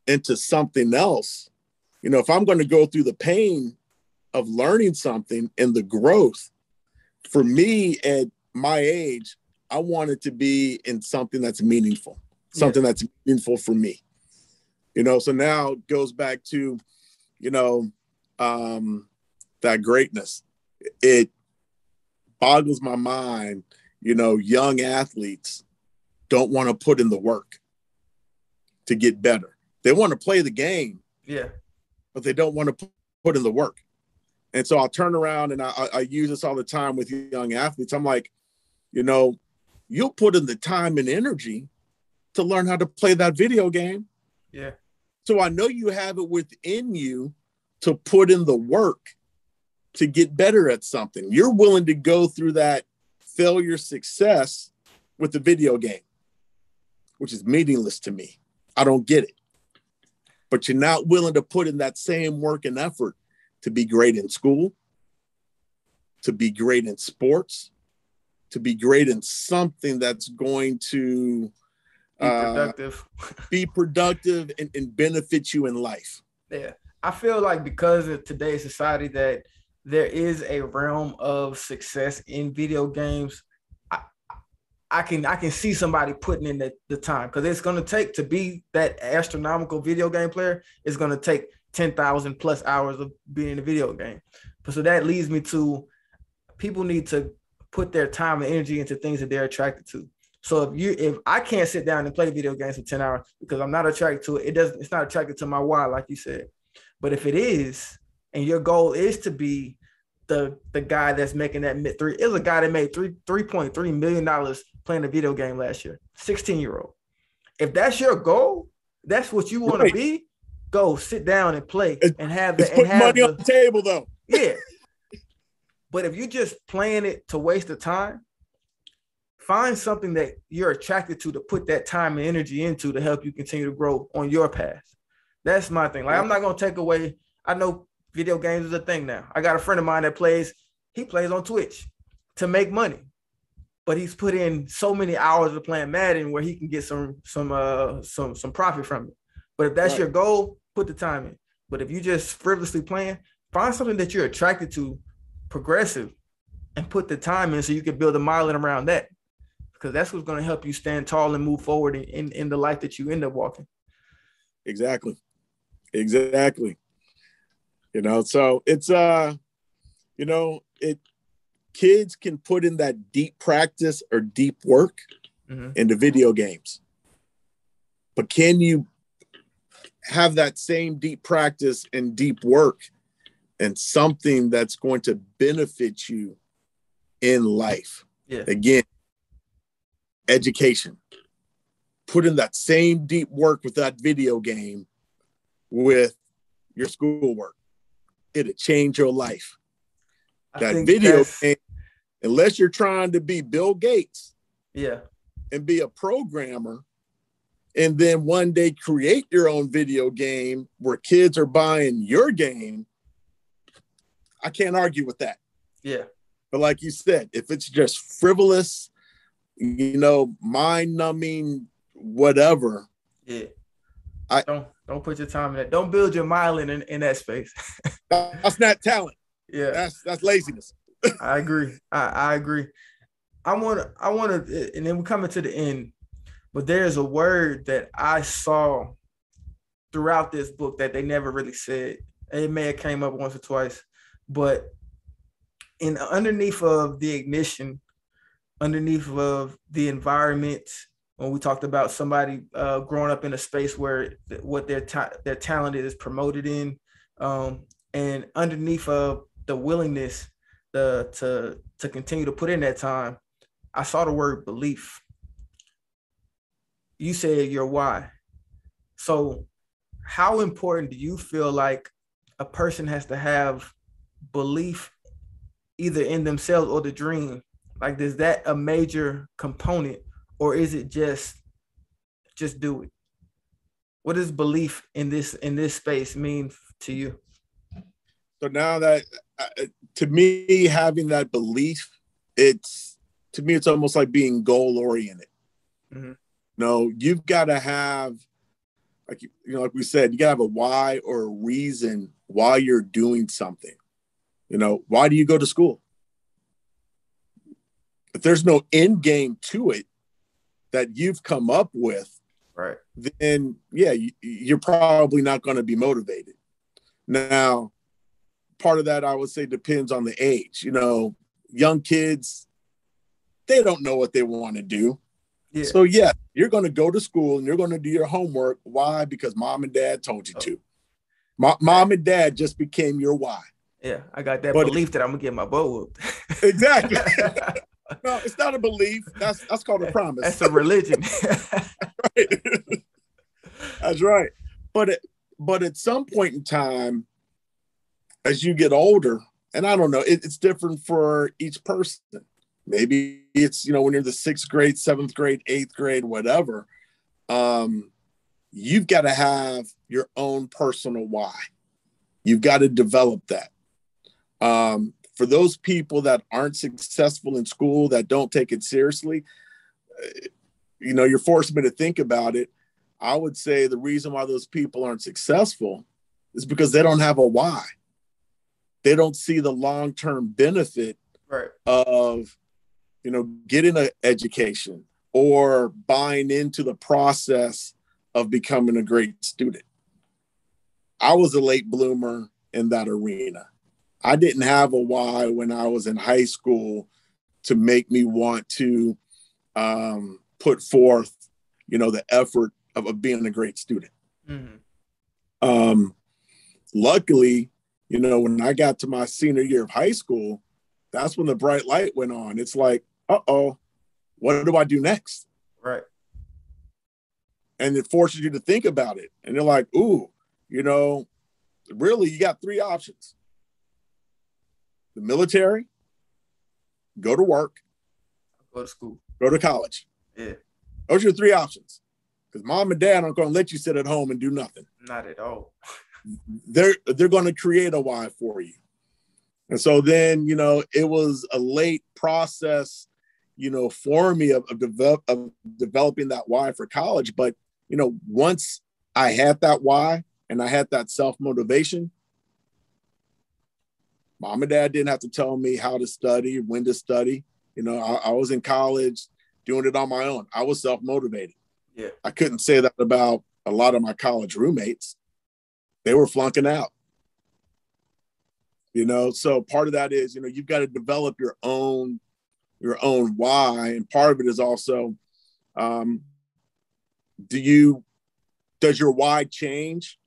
into something else. If I'm going to go through the pain of learning something and the growth, for me at my age, I want it to be in something that's meaningful, that's meaningful for me. So now it goes back to, that greatness. It boggles my mind, young athletes don't want to put in the work to get better. They want to play the game, but they don't want to put in the work. And so I'll turn around and I use this all the time with young athletes. I'm like, you'll put in the time and energy to learn how to play that video game. Yeah. So I know you have it within you to put in the work to get better at something. You're willing to go through that failure success with the video game, which is meaningless to me. I don't get it. But you're not willing to put in that same work and effort to be great in school, to be great in sports, to be great in something that's going to be productive and benefit you in life. Yeah. I feel like because of today's society that there is a realm of success in video games. I can see somebody putting in the time, because it's going to take, to be that astronomical video game player, it's going to take 10,000 plus hours of being in a video game. So that leads me to, people need to put their time and energy into things that they're attracted to. So if I can't sit down and play video games for 10 hours because I'm not attracted to it, it's not attracted to my why, like you said. But if it is, and your goal is to be the guy that's making that mid-three, is a guy that made $3.3 million playing a video game last year, 16-year-old. If that's your goal, that's what you want to be, go sit down and play and have that. Put money on the table, though. Yeah. But if you're just playing it to waste the time, find something that you're attracted to put that time and energy into to help you continue to grow on your path. That's my thing. Like, I'm not going to take away, I know video games is a thing now. I got a friend of mine that plays on Twitch to make money, but he's put in so many hours of playing Madden where he can get some profit from it. But if that's your goal, put the time in. But if you just frivolously playing, find something that you're attracted to, progressive, and put the time in so you can build a mileage around that, because that's what's going to help you stand tall and move forward in the life that you end up walking. Exactly. So it's kids can put in that deep practice or deep work into video games, but can you have that same deep practice and deep work and something that's going to benefit you in life? Again, education. Put in that same deep work with that video game with your schoolwork. It'll change your life. That video game, unless you're trying to be Bill Gates and be a programmer, and then one day create your own video game where kids are buying your game, I can't argue with that. Yeah. But like you said, if it's just frivolous, mind-numbing, whatever. Yeah. Don't put your time in that. Don't build your mile in that space. That's not talent. Yeah. That's laziness. I agree. I agree. I want to, and then we're coming to the end, but there's a word that I saw throughout this book that they never really said. It may have came up once or twice, but underneath of the ignition, underneath of the environment, when we talked about somebody growing up in a space where what their talent is promoted in, and underneath of the willingness to continue to put in that time, I saw the word belief. You said your why. So how important do you feel like a person has to have belief either in themselves or the dream? Like, is that a major component, or is it just do it? What does belief in this space mean to you? So now that, to me, having that belief, it's almost like being goal oriented. Mm-hmm. No, you've got to have, like we said, you got to have a why or a reason why you're doing something. Why do you go to school? If there's no end game to it that you've come up with, right, then you're probably not going to be motivated. Now, part of that, I would say, depends on the age. Young kids, they don't know what they want to do. Yeah. So you're going to go to school and you're going to do your homework. Why? Because mom and dad told you to. Mom and dad just became your why. Yeah, I got that belief that I'm going to get my butt whooped. Exactly. No, it's not a belief. That's called a promise. That's a religion. Right. That's right. But at some point in time, as you get older, and I don't know, it's different for each person. Maybe it's, when you're the 6th grade, 7th grade, 8th grade, whatever, you've got to have your own personal why. You've got to develop that. For those people that aren't successful in school, that don't take it seriously, you're forcing me to think about it. I would say the reason why those people aren't successful is because they don't have a why. they don't see the long-term benefit Right. of, getting an education or buying into the process of becoming a great student. I was a late bloomer in that arena. I didn't have a why when I was in high school to make me want to put forth, the effort of being a great student. Mm-hmm. Luckily, when I got to my senior year of high school, that's when the bright light went on. It's like, uh-oh, what do I do next? Right. And it forces you to think about it. And you're like, ooh, really, you got three options. The military, go to work, Go to school, go to college. Yeah. Those are your three options. Because mom and dad aren't going to let you sit at home and do nothing. Not at all. They're going to create a why for you. And so then, it was a late process, for me of developing that why for college. But, once I had that why and I had that self-motivation, mom and dad didn't have to tell me how to study, when to study. I was in college doing it on my own. I was self-motivated. Yeah. I couldn't say that about a lot of my college roommates. They were flunking out. So part of that is, you've got to develop your own why. And part of it is also, does your why change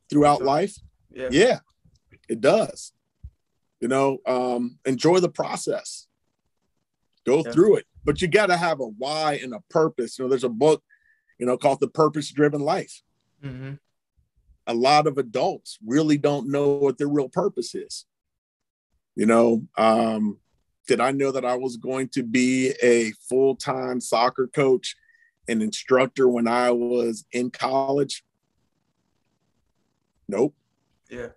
throughout life? Yeah, it does. Enjoy the process. Go through it. But you got to have a why and a purpose. There's a book, called The Purpose-Driven Life. Mm-hmm. A lot of adults really don't know what their real purpose is. Did I know that I was going to be a full-time soccer coach and instructor when I was in college? Nope. Yeah.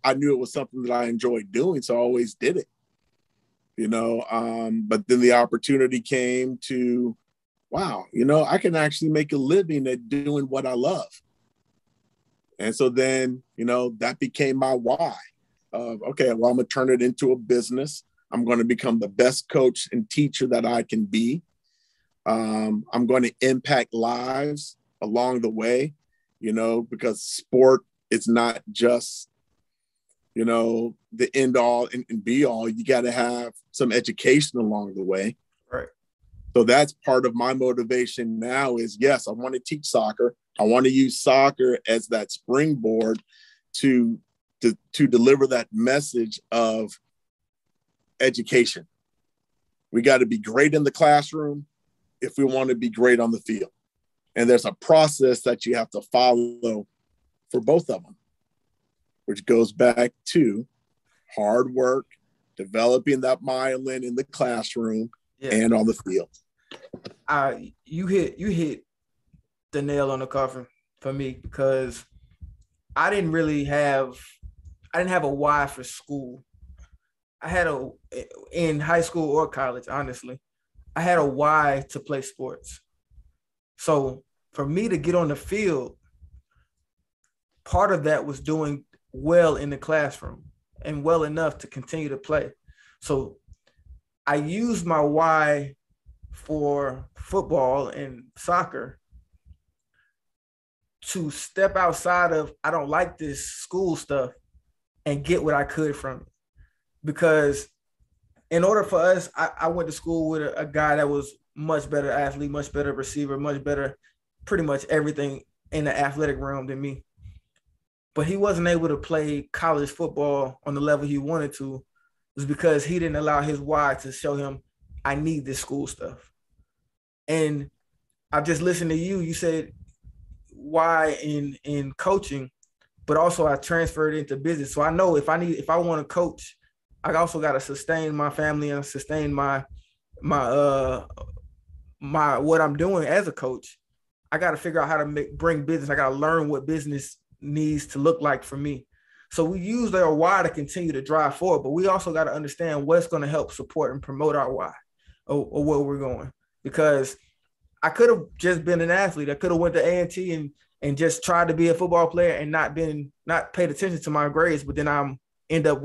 I knew it was something that I enjoyed doing, so I always did it. But then the opportunity came to, wow, I can actually make a living at doing what I love. And so then, that became my why. Okay, well, I'm going to turn it into a business. I'm going to become the best coach and teacher that I can be. I'm going to impact lives along the way, because sport is not just, the end all and be all. You got to have some education along the way. Right. So that's part of my motivation now is, yes, I want to teach soccer. I want to use soccer as that springboard to deliver that message of education. We got to be great in the classroom if we want to be great on the field. And there's a process that you have to follow for both of them, which goes back to hard work, developing that myelin in the classroom and on the field. You hit the nail on the coffin for me, because I didn't have a why for school. I had in high school or college, honestly, I had a why to play sports. So for me to get on the field, part of that was doing well in the classroom and well enough to continue to play. So I used my why for football and soccer to step outside of, I don't like this school stuff, and get what I could from it. Because in order for us, I went to school with a guy that was much better athlete, much better receiver, much better, pretty much everything in the athletic realm than me. But he wasn't able to play college football on the level he wanted to. It was because he didn't allow his why to show him, I need this school stuff. And I've just listened to you. You said why in coaching, but also I transferred into business. So I know if I want to coach, I also got to sustain my family and sustain my what I'm doing as a coach. I got to figure out how to bring business. I got to learn what business needs to look like for me. So we use our why to continue to drive forward, but we also got to understand what's going to help support and promote our why or where we're going. Because I could have just been an athlete. I could have went to A&T and just tried to be a football player and not paid attention to my grades, but then I'm end up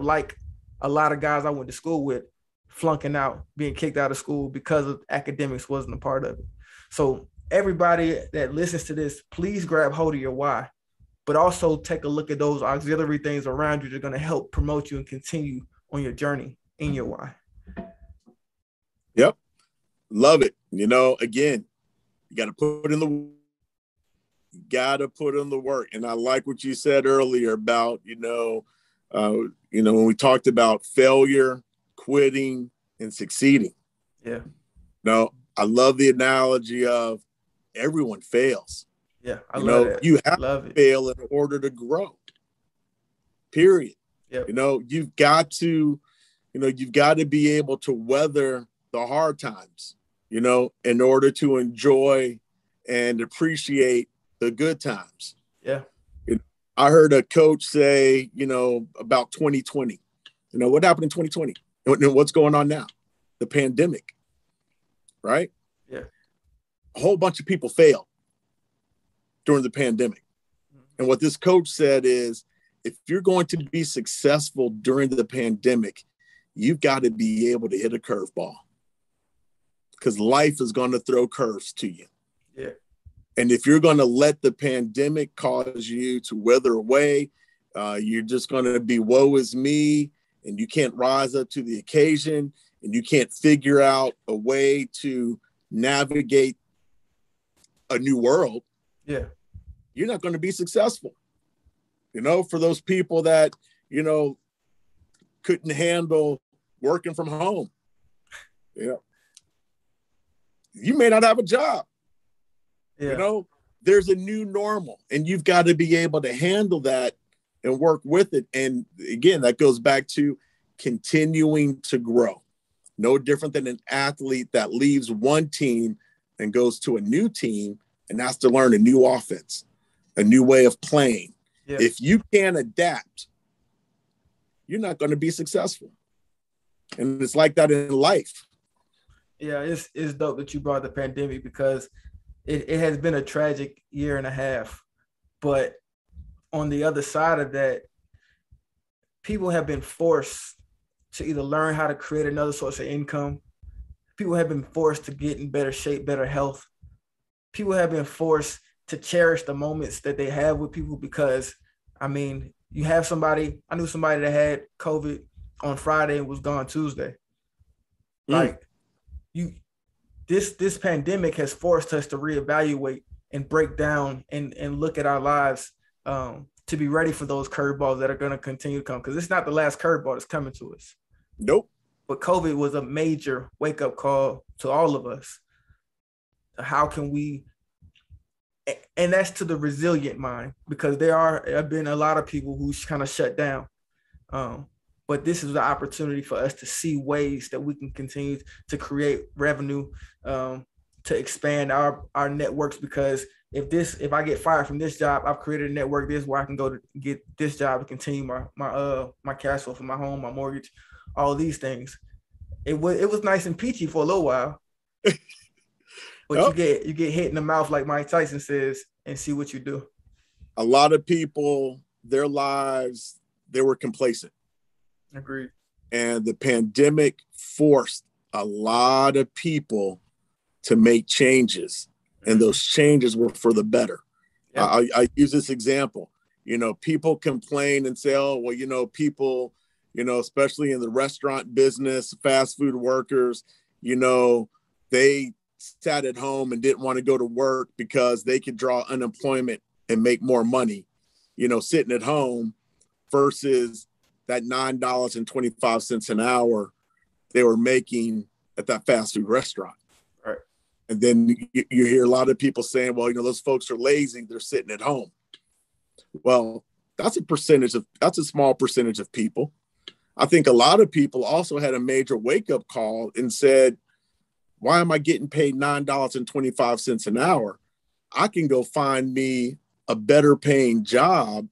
like a lot of guys I went to school with, flunking out, being kicked out of school because of academics wasn't a part of it. So everybody that listens to this, please grab hold of your why, but also take a look at those auxiliary things around you that are going to help promote you and continue on your journey in your why. Yep. Love it. Again, you got to put in the work. And I like what you said earlier about, when we talked about failure, quitting, and succeeding. Yeah. I love the analogy of everyone fails. Yeah, I love it. You have to fail in order to grow. Period. Yep. You've got to be able to weather the hard times, in order to enjoy and appreciate the good times. Yeah. I heard a coach say, about 2020. What happened in 2020? And what's going on now? The pandemic, right? Yeah. A whole bunch of people failed during the pandemic. And what this coach said is, if you're going to be successful during the pandemic, you've got to be able to hit a curveball, because life is going to throw curves to you. Yeah. And if you're going to let the pandemic cause you to wither away, you're just going to be woe is me, and you can't rise up to the occasion, and you can't figure out a way to navigate a new world. Yeah. You're not going to be successful. For those people that, couldn't handle working from home, you may not have a job. Yeah. There's a new normal, and you've got to be able to handle that and work with it. And again, that goes back to continuing to grow. No different than an athlete that leaves one team and goes to a new team and has to learn a new offense, a new way of playing. Yeah. If you can't adapt, you're not going to be successful. And it's like that in life. Yeah, it's dope that you brought the pandemic, because it has been a tragic year and a half. But on the other side of that, people have been forced to either learn how to create another source of income. People have been forced to get in better shape, better health. People have been forced to cherish the moments that they have with people, because, you have somebody, I knew somebody that had COVID on Friday and was gone Tuesday. This pandemic has forced us to reevaluate and break down and look at our lives to be ready for those curveballs that are going to continue to come, because it's not the last curveball that's coming to us. Nope. But COVID was a major wake-up call to all of us. How can we, and that's to the resilient mind, because there have been a lot of people who kind of shut down. But this is the opportunity for us to see ways that we can continue to create revenue, to expand our networks. Because if I get fired from this job, I've created a network where I can go to get this job to continue my cash flow for my home, my mortgage, all these things. It was nice and peachy for a little while, but you get hit in the mouth, like Mike Tyson says, and see what you do. A lot of people, their lives, they were complacent. Agreed. And the pandemic forced a lot of people to make changes, and those changes were for the better. Yep. I use this example. People complain and say, oh, well, people, especially in the restaurant business, fast food workers, they sat at home and didn't want to go to work because they could draw unemployment and make more money, sitting at home, versus that $9.25 an hour they were making at that fast food restaurant. Right. And then you hear a lot of people saying, well, those folks are lazy, they're sitting at home. Well, that's a small percentage of people. I think a lot of people also had a major wake-up call and said, why am I getting paid $9.25 an hour? I can go find me a better paying job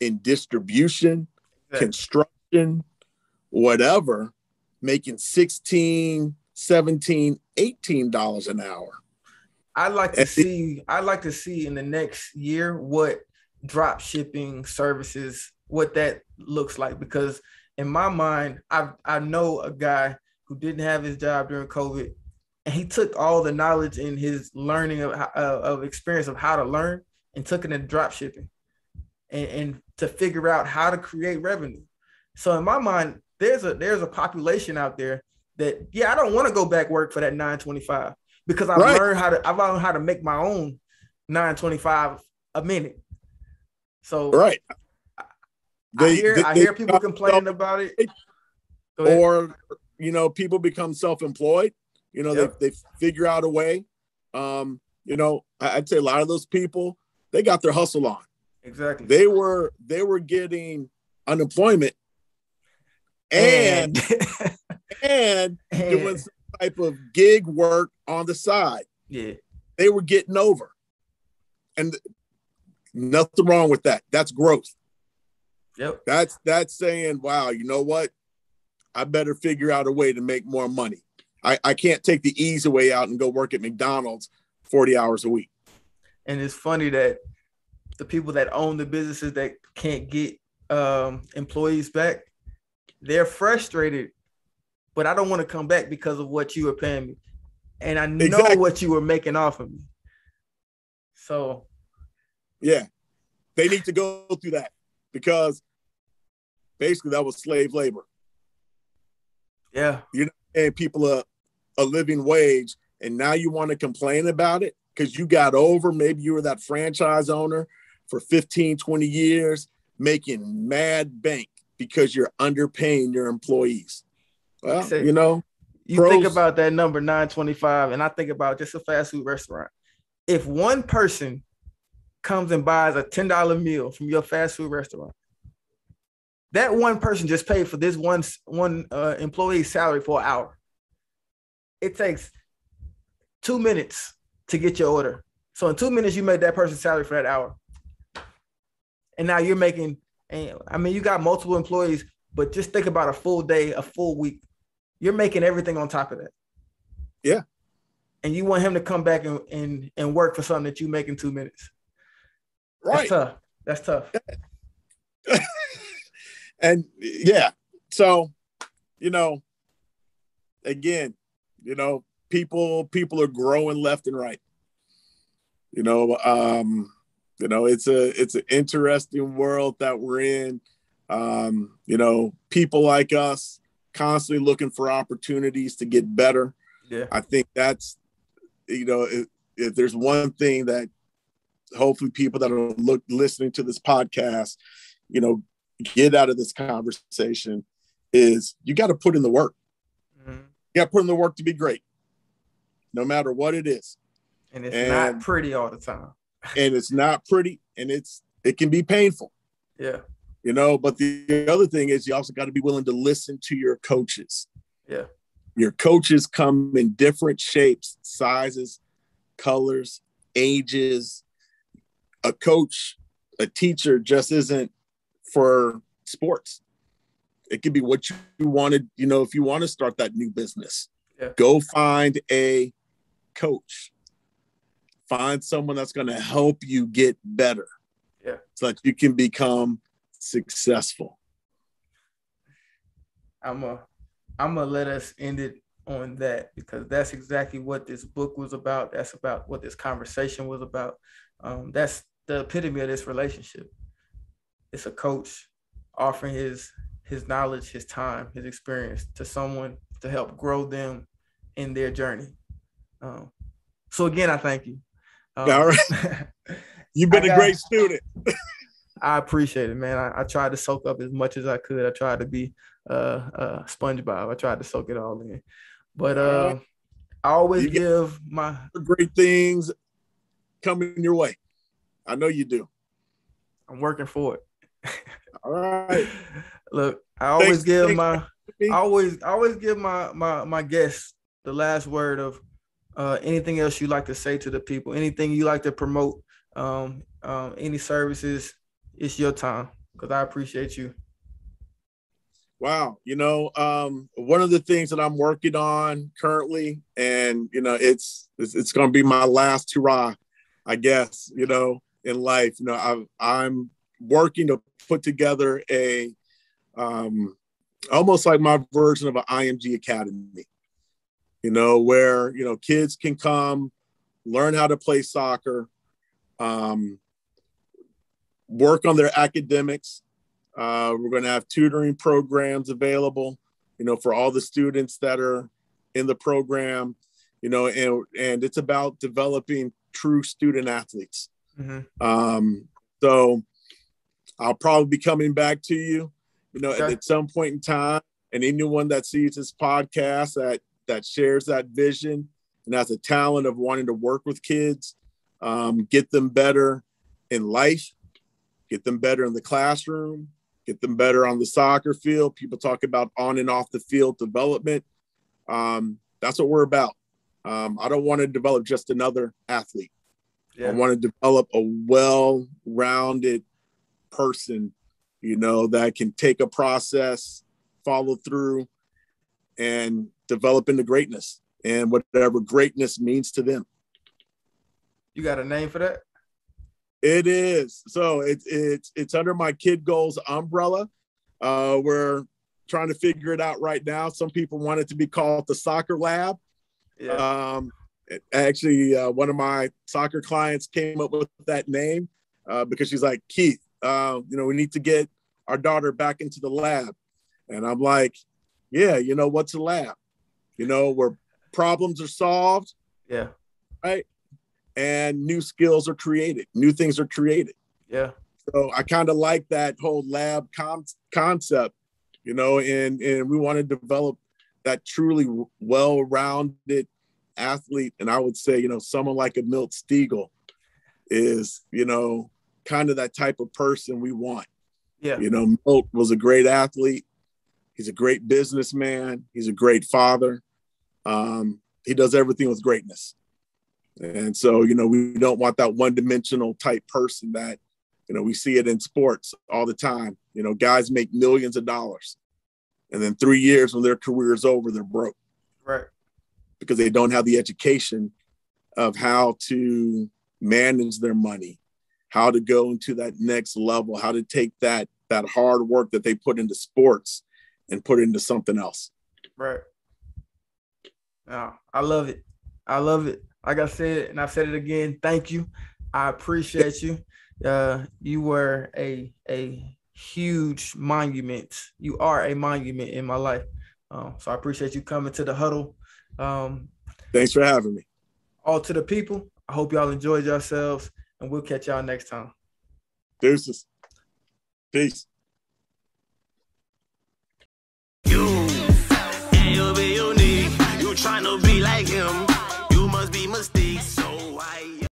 in distribution, construction, whatever, making $16, $17, $18 an hour. I'd like to see in the next year what drop shipping services what that looks like, because in my mind, I know a guy who didn't have his job during COVID, and he took all the knowledge in his learning of experience of how to learn and took it into drop shipping and to figure out how to create revenue. So in my mind, there's a population out there that, I don't want to go back work for that $9.25 because I've learned how to make my own $9.25 a minute. So I hear people complaining about it. Or, people become self-employed. They figure out a way. I'd say a lot of those people, they got their hustle on. Exactly. They were getting unemployment and doing some type of gig work on the side. Yeah. They were getting over. And nothing wrong with that. That's growth. Yep. That's saying, wow, you know what? I better figure out a way to make more money. I can't take the easy way out and go work at McDonald's 40 hours a week. And it's funny that the people that own the businesses that can't get employees back, they're frustrated, but I don't want to come back because of what you were paying me. And I know what you were making off of me. So. Yeah, they need to go through that because basically that was slave labor. Yeah. You're not paying people a living wage, and now you want to complain about it because you got over. Maybe you were that franchise owner for 15, 20 years making mad bank because you're underpaying your employees. Well, you think about that number $9.25, and I think about just a fast food restaurant. If one person comes and buys a $10 meal from your fast food restaurant, that one person just paid for this one employee's salary for an hour. It takes 2 minutes to get your order. So in 2 minutes, you made that person's salary for that hour. And now you're making, you got multiple employees, but just think about a full day, a full week. You're making everything on top of that. Yeah. And you want him to come back and work for something that you make in 2 minutes. Right. That's tough. And so, again, people are growing left and right. It's an interesting world that we're in. People like us constantly looking for opportunities to get better. Yeah. I think that's, if there's one thing that hopefully people that are listening to this podcast, get out of this conversation is you got to put in the work. Mm-hmm. You got to put in the work to be great, no matter what it is. And it's not pretty all the time. And it's not pretty, and it can be painful. Yeah. But the other thing is you also got to be willing to listen to your coaches. Yeah. Your coaches come in different shapes, sizes, colors, ages. A coach, a teacher just isn't for sports. It could be what you wanted, if you want to start that new business, go find a coach. Find someone that's going to help you get better. Yeah. So that you can become successful. I'm gonna let us end it on that because that's exactly what this book was about. That's about what this conversation was about. That's the epitome of this relationship. It's a coach offering his knowledge, his time, his experience to someone to help grow them in their journey. So again, I thank you. All right. You've been a great student. I appreciate it, man. I tried to soak up as much as I could. I tried to be SpongeBob. I tried to soak it all in. But I always give my great things coming your way. I know you do. I'm working for it. All right. Look, I always give my guests the last word of anything else you like to say to the people, anything you like to promote, any services. It's your time because I appreciate you. Wow. One of the things that I'm working on currently, and, it's going to be my last hurrah, I guess, in life. I'm working to put together a almost like my version of an IMG Academy, where, kids can come, learn how to play soccer, work on their academics. We're going to have tutoring programs available, for all the students that are in the program, and it's about developing true student athletes. Mm-hmm. So I'll probably be coming back to you, okay, at some point in time, and anyone that sees this podcast that shares that vision and has a talent of wanting to work with kids, get them better in life, get them better in the classroom, get them better on the soccer field. People talk about on and off the field development. That's what we're about. I don't want to develop just another athlete. Yeah. I want to develop a well-rounded person, that can take a process, follow through, and develop into greatness and whatever greatness means to them. You got a name for that? It is. So it's under my Kid Goals umbrella. We're trying to figure it out right now. Some people want it to be called the Soccer Lab. Yeah. Actually, one of my soccer clients came up with that name because she's like, Keith, we need to get our daughter back into the lab. And I'm like, yeah, what's a lab? Where problems are solved. Yeah. Right. And new skills are created. New things are created. Yeah. So I kind of like that whole lab concept, and we want to develop that truly well-rounded athlete. And I would say, someone like a Milt Stiegel is, kind of that type of person we want. Yeah. Milt was a great athlete. He's a great businessman. He's a great father. He does everything with greatness. And so, we don't want that one-dimensional type person that, we see it in sports all the time. Guys make millions of dollars. And then 3 years when their career is over, they're broke. Right. Because they don't have the education of how to manage their money, how to go into that next level, how to take that hard work that they put into sports and put it into something else. Right. I love it. I love it. Like I said, and I've said it again, thank you. I appreciate you. You were a huge monument. You are a monument in my life. So I appreciate you coming to the huddle. Thanks for having me. All to the people, I hope y'all enjoyed yourselves, and we'll catch y'all next time. Deuces. Peace.